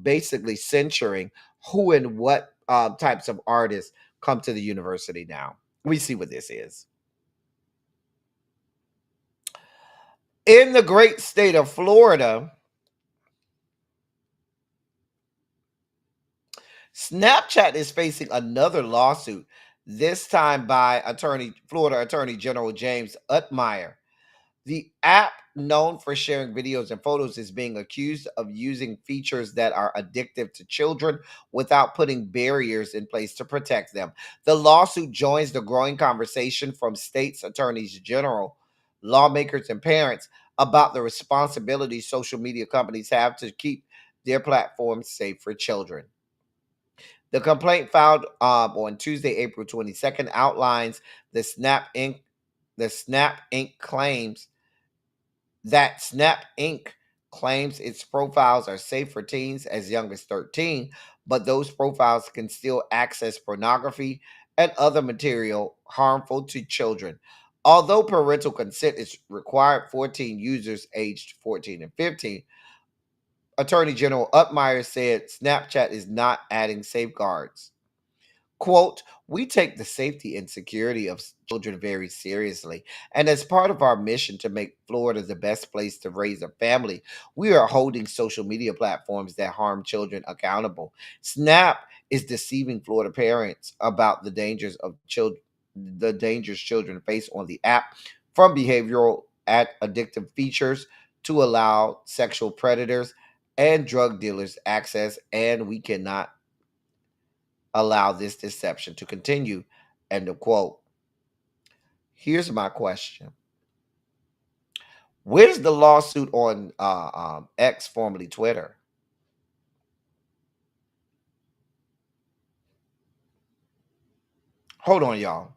basically censoring who and what types of artists come to the university now. We see what this is. In the great state of Florida, Snapchat is facing another lawsuit, this time by Florida Attorney General James Utmeyer. The app, known for sharing videos and photos, is being accused of using features that are addictive to children without putting barriers in place to protect them. The lawsuit joins the growing conversation from states' attorneys general, lawmakers, and parents about the responsibility social media companies have to keep their platforms safe for children. The complaint filed on Tuesday, April 22nd, outlines the Snap Inc. claims that Snap Inc. claims its profiles are safe for teens as young as 13, but those profiles can still access pornography and other material harmful to children. Although parental consent is required for teen users aged 14 and 15, Attorney General Utmeyer said Snapchat is not adding safeguards. Quote, we take the safety and security of children very seriously. And as part of our mission to make Florida the best place to raise a family, we are holding social media platforms that harm children accountable. Snap is deceiving Florida parents about the dangers children face on the app, from behavioral addictive features to allow sexual predators and drug dealers access, and we cannot allow this deception to continue. End of quote. Here's my question. Where's the lawsuit on X, formerly Twitter? Hold on, y'all.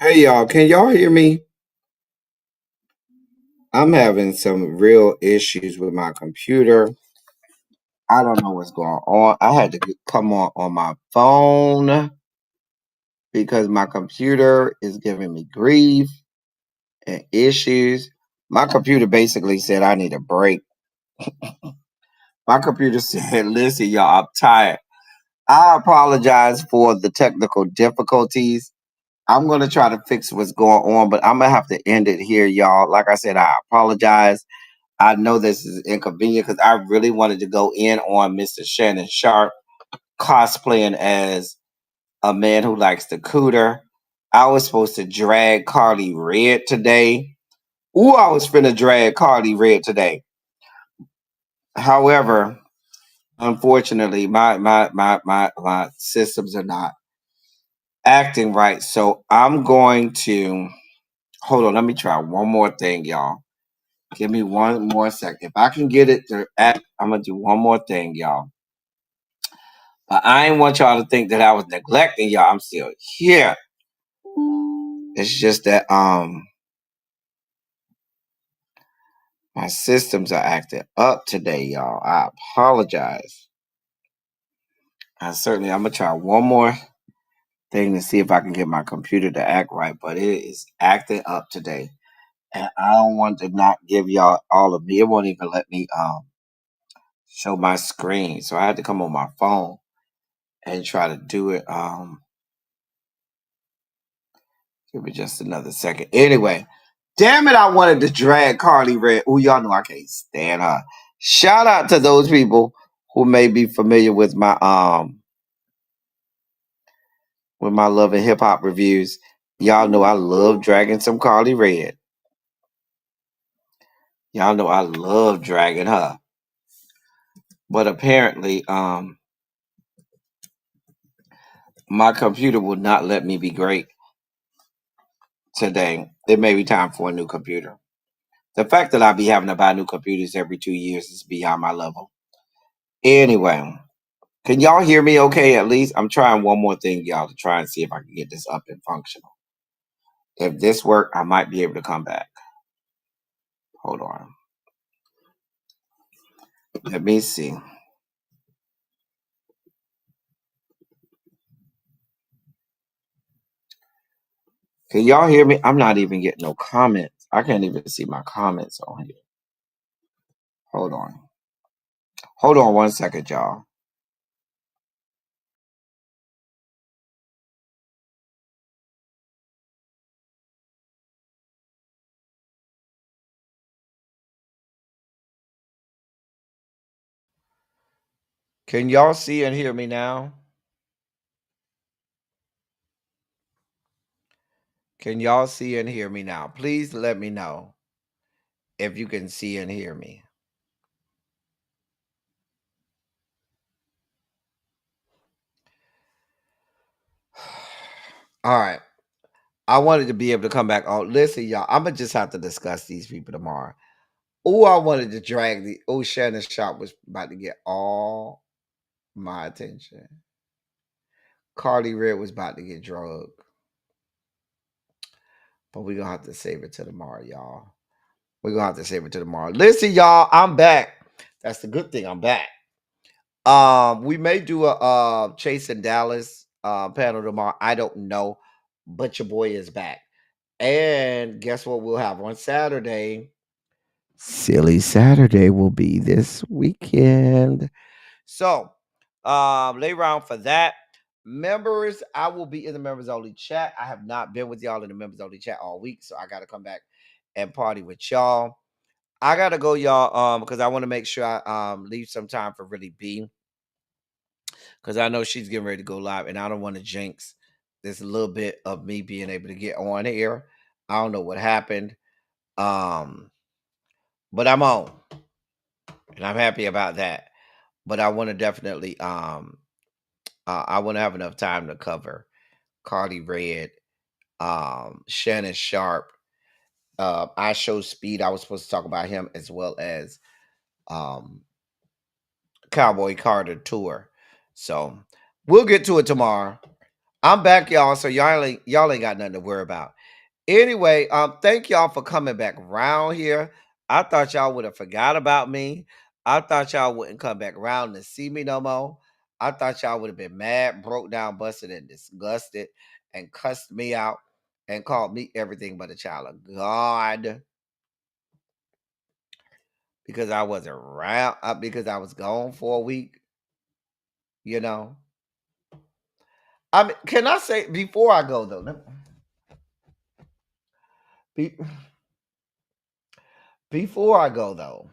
Hey y'all, can y'all hear me? I'm having some real issues with my computer. I don't know what's going on. I had to come on my phone because my computer is giving me grief and issues. My computer basically said I need a break. My computer said, listen, y'all, I'm tired. I apologize for the technical difficulties. I'm going to try to fix what's going on, but I'm going to have to end it here, y'all. Like I said, I apologize. I know this is inconvenient because I really wanted to go in on Mr. Shannon Sharpe cosplaying as a man who likes the cooter. I was supposed to drag Carly Red today. Ooh, I was finna drag Carly Red today. However, unfortunately, my systems are not acting right. So I'm going to hold on. Let me try one more thing, y'all. Give me one more second. If I can get it to act, I'm gonna do one more thing, y'all. But I ain't want y'all to think that I was neglecting y'all. I'm still here. It's just that my systems are acting up today, y'all. I apologize. I'm gonna try one more thing to see if I can get my computer to act right, but it is acting up today. And I don't want to not give y'all all of me. It won't even let me show my screen. So I had to come on my phone and try to do it. Give me just another second. Anyway, damn it, I wanted to drag Carly Red. Oh, y'all know I can't stand her. Shout out to those people who may be familiar with my love and hip hop reviews. Y'all know I love dragging some Carly Red. Y'all know I love dragging her. But apparently, my computer will not let me be great today. It may be time for a new computer. The fact that I be having to buy new computers every 2 years is beyond my level. Anyway, can y'all hear me okay at least? I'm trying one more thing, y'all, to try and see if I can get this up and functional. If this work, I might be able to come back. Hold on. Let me see. Can y'all hear me? I'm not even getting no comments. I can't even see my comments on here. Hold on. Hold on one second, y'all. Can y'all see and hear me now? Can y'all see and hear me now? Please let me know if you can see and hear me. All right. I wanted to be able to come back on. Listen, y'all, I'm going to just have to discuss these people tomorrow. Oh, I wanted to drag the. Oh, Shannon Sharpe was about to get all my attention. Carly Red was about to get drugged. But we're going to have to save it to tomorrow, y'all. We're going to have to save it to tomorrow. Listen, y'all, I'm back. That's the good thing. I'm back. We may do a Chase and Dallas panel tomorrow. I don't know. But your boy is back. And guess what we'll have on Saturday? Silly Saturday will be this weekend. So, lay around for that. Members, I will be in the members only chat. I have not been with y'all in the members only chat all week, so I got to come back and party with y'all. I gotta go, y'all, because I want to make sure I leave some time for Really B, because I know she's getting ready to go live, and I don't want to jinx this little bit of me being able to get on here. I don't know what happened, but I'm on, and I'm happy about that. But I want to definitely I want to have enough time to cover Cardi Red, Shannon Sharpe. I Show Speed. I was supposed to talk about him as well as um, Cowboy Carter tour. So we'll get to it tomorrow. I'm back, y'all. So y'all ain't got nothing to worry about. Anyway, thank y'all for coming back around here. I thought y'all would have forgot about me. I thought y'all wouldn't come back around to see me no more. I thought y'all would have been mad, broke down, busted, and disgusted, and cussed me out and called me everything but a child of God because I wasn't around, because I was gone for a week. You know, I mean, can I say before I go though? be- Before I go though,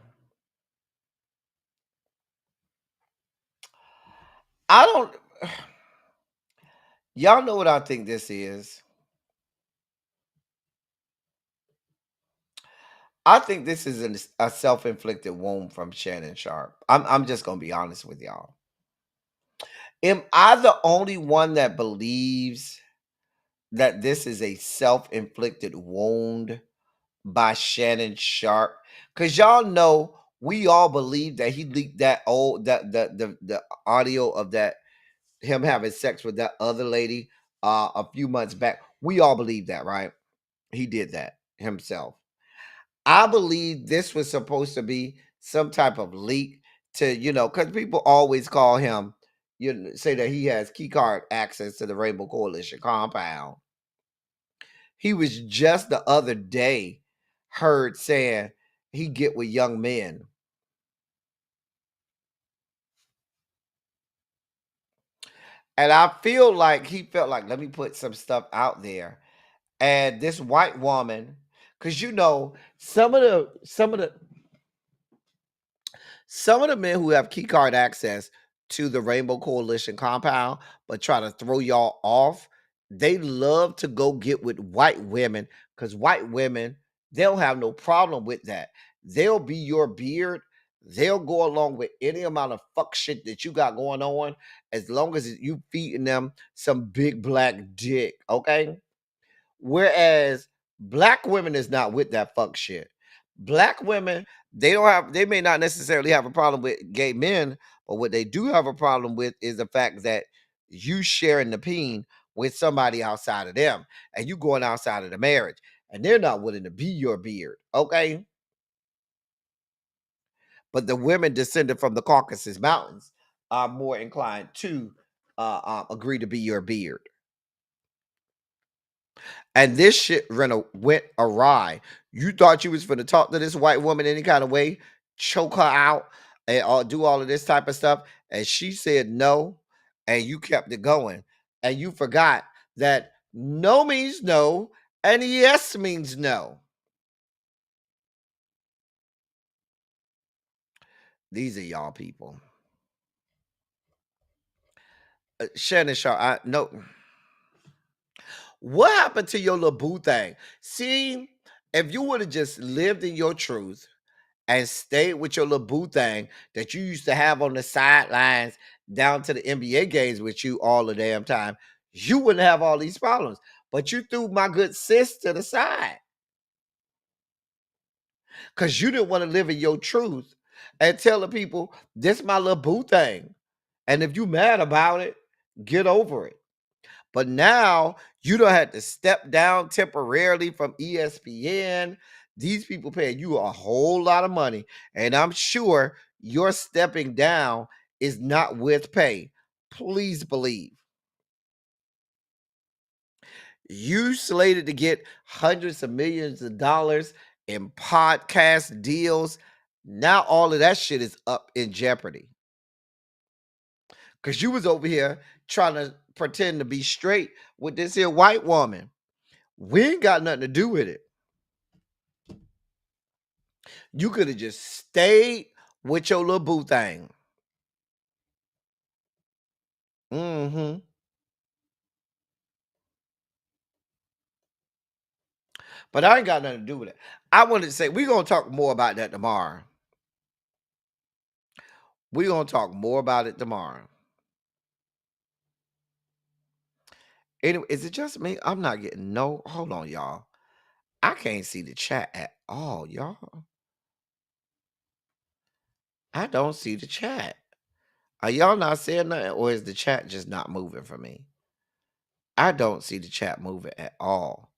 I don't. Y'all know what I think this is. I think this is a self-inflicted wound from Shannon Sharpe. I'm just gonna be honest with y'all. Am I the only one that believes that this is a self-inflicted wound by Shannon Sharpe? Because y'all know we all believe that he leaked that old the audio of that him having sex with that other lady a few months back. We all believe that, right? He did that himself. I believe this was supposed to be some type of leak to, because people always call him, say that he has key card access to the Rainbow Coalition compound. He was just the other day heard saying he get with young men. And I feel like he felt like, let me put some stuff out there. And this white woman, because some of the men who have key card access to the Rainbow Coalition compound, but try to throw y'all off, they love to go get with white women because white women, they'll have no problem with that. They'll be your beard. They'll go along with any amount of fuck shit that you got going on as long as you feeding them some big black dick, okay? Whereas black women is not with that fuck shit. Black women, they may not necessarily have a problem with gay men, but what they do have a problem with is the fact that you sharing the peen with somebody outside of them and you going outside of the marriage and they're not willing to be your beard, okay? But the women descended from the Caucasus Mountains are more inclined to agree to be your beard. And this shit went awry. You thought you was finna talk to this white woman any kind of way, choke her out, and do all of this type of stuff, and she said no, and you kept it going, and you forgot that no means no, and yes means no. These are y'all people. Shannon Shaw, I no. What happened to your little boo thing? See, if you would have just lived in your truth and stayed with your little boo thing that you used to have on the sidelines down to the NBA games with you all the damn time, you wouldn't have all these problems. But you threw my good sis to the side because you didn't want to live in your truth and tell the people, this my little boo thing. And if you mad about it, get over it. But now you don't have to step down temporarily from ESPN. These people paying you a whole lot of money. And I'm sure your stepping down is not with pay. Please believe. You slated to get hundreds of millions of dollars in podcast deals. Now all of that shit is up in jeopardy. Because you was over here trying to pretend to be straight with this here white woman. We ain't got nothing to do with it. You could have just stayed with your little boo thing. Mm-hmm. But I ain't got nothing to do with it. I wanted to say we're gonna talk more about that tomorrow. We're gonna talk more about it tomorrow. Anyway, is it just me? I'm not getting no. Hold on, y'all. I can't see the chat at all, y'all. I don't see the chat. Are y'all not saying nothing, or is the chat just not moving for me? I don't see the chat moving at all.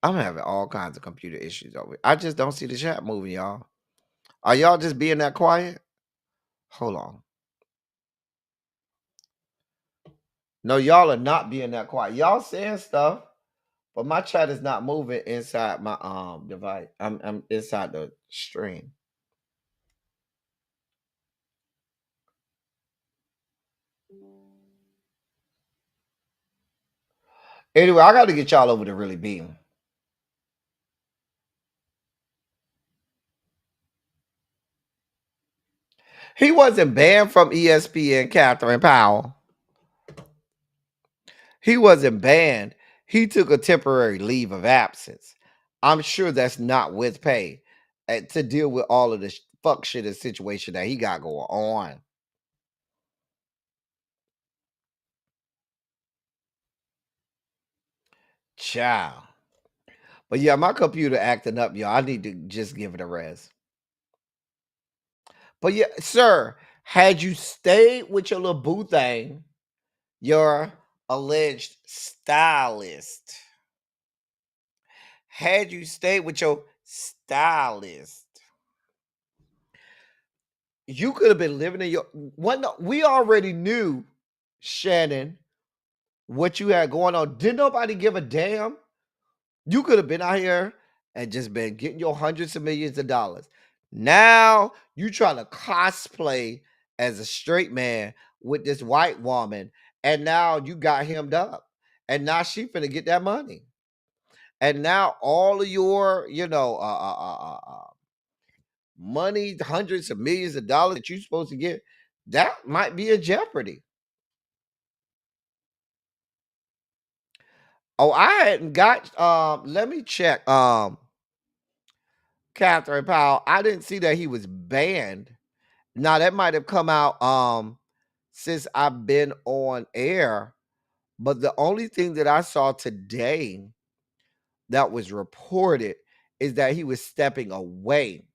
I'm having all kinds of computer issues over it. I just don't see the chat moving, y'all. Are y'all just being that quiet? Hold on. No, y'all are not being that quiet. Y'all saying stuff, but my chat is not moving inside my device. I'm inside the stream. Anyway, I got to get y'all over to really beam. He wasn't banned from ESPN, Catherine Powell. He wasn't banned. He took a temporary leave of absence. I'm sure that's not with pay to deal with all of this fuck shit and situation that he got going on. Child. But yeah, my computer acting up, y'all. I need to just give it a rest. But yeah, sir, had you stayed with your little boo thing, your alleged stylist, had you stayed with your stylist, you could have been living in your one. We already knew, Shannon, what you had going on. Did nobody give a damn? You could have been out here and just been getting your hundreds of millions of dollars. Now you trying to cosplay as a straight man with this white woman, and now you got hemmed up, and now she finna get that money, and now all of your, money, hundreds of millions of dollars that you're supposed to get, that might be in jeopardy. Oh, I hadn't got. Let me check. Catherine Powell. I didn't see that he was banned. Now that might have come out since I've been on air, but the only thing that I saw today that was reported is that he was stepping away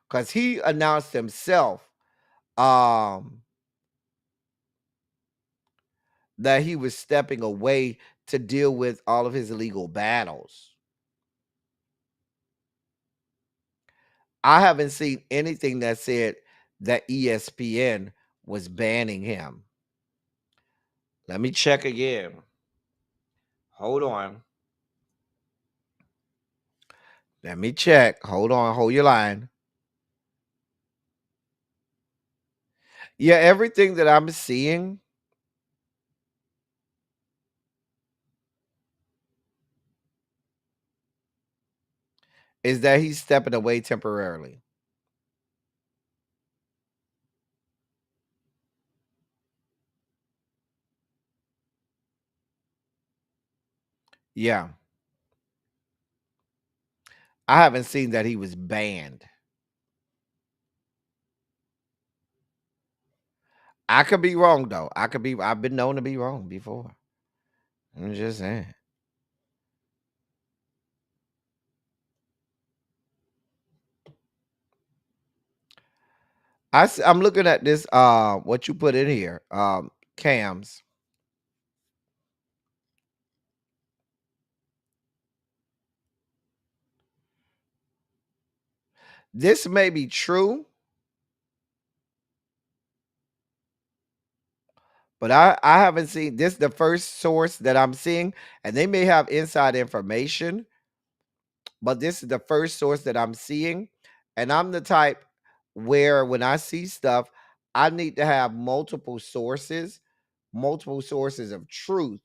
because he announced himself that he was stepping away to deal with all of his legal battles. I haven't seen anything that said that ESPN was banning him. Let me check again. Hold on. Let me check. Hold on. Hold your line. Yeah, everything that I'm seeing is that he's stepping away temporarily. Yeah. I haven't seen that he was banned. I could be wrong though. I've been known to be wrong before. I'm just saying. I'm looking at this what you put in here. Cams. This may be true, but I haven't seen this. The first source that I'm seeing, and they may have inside information, but this is the first source that I'm seeing. And I'm the type where when I see stuff, I need to have multiple sources of truth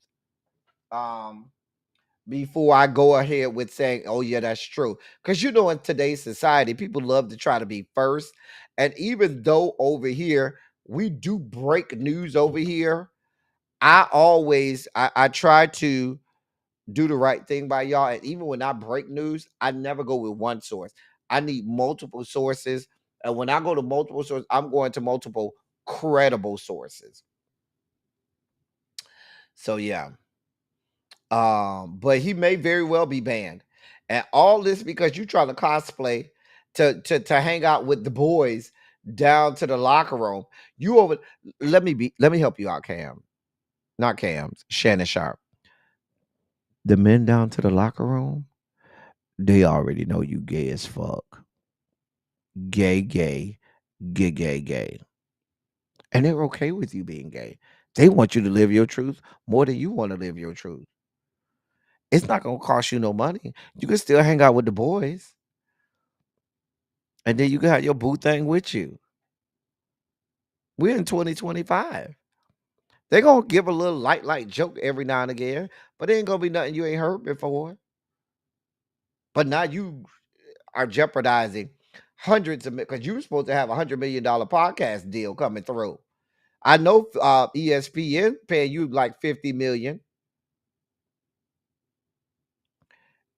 before I go ahead with saying, oh, yeah, that's true. Because, in today's society, people love to try to be first. And even though over here, we do break news over here, I try to do the right thing by y'all. And even when I break news, I never go with one source. I need multiple sources. And when I go to multiple sources, I'm going to multiple credible sources. So yeah. But he may very well be banned. And all this because you trying to cosplay to hang out with the boys down to the locker room. You over let me help you out, Cam. not Cam's, Shannon Sharpe. The men down to the locker room, they already know you gay as fuck. Gay, gay, gay, gay, gay. And they're okay with you being gay. They want you to live your truth more than you want to live your truth. It's not going to cost you no money. You can still hang out with the boys. And then you can have your boo thing with you. We're in 2025. They're going to give a little light joke every now and again, but it ain't going to be nothing you ain't heard before. But now you are jeopardizing hundreds of, because you were supposed to have $100 million podcast deal coming through. I know ESPN paying you like $50 million.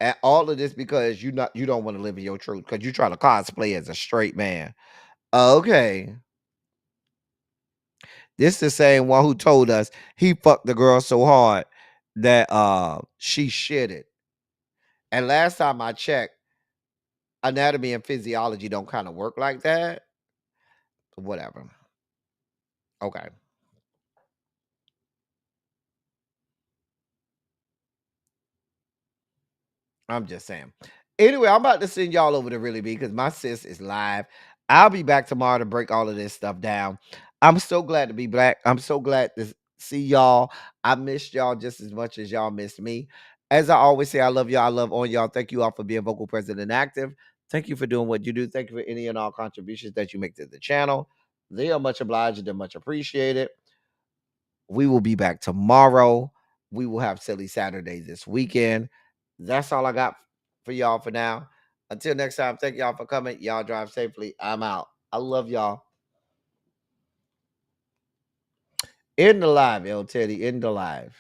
And all of this because you don't want to live in your truth, because you try to cosplay as a straight man. Okay. This the same one who told us he fucked the girl so hard that she shitted. And last time I checked, anatomy and physiology don't kind of work like that. Whatever. Okay. I'm just saying. Anyway, I'm about to send y'all over to Really Be because my sis is live. I'll be back tomorrow to break all of this stuff down. I'm so glad to be back. I'm so glad to see y'all. I missed y'all just as much as y'all missed me. As I always say, I love y'all. I love on y'all. Thank you all for being vocal, present, and active. Thank you for doing what you do. Thank you for any and all contributions that you make to the channel. They are much obliged. They're much appreciated. We will be back tomorrow. We will have Silly Saturday this weekend. That's all I got for y'all for now. Until next time, thank y'all for coming. Y'all drive safely. I'm out. I love y'all. In the live, El Teddy, in the live.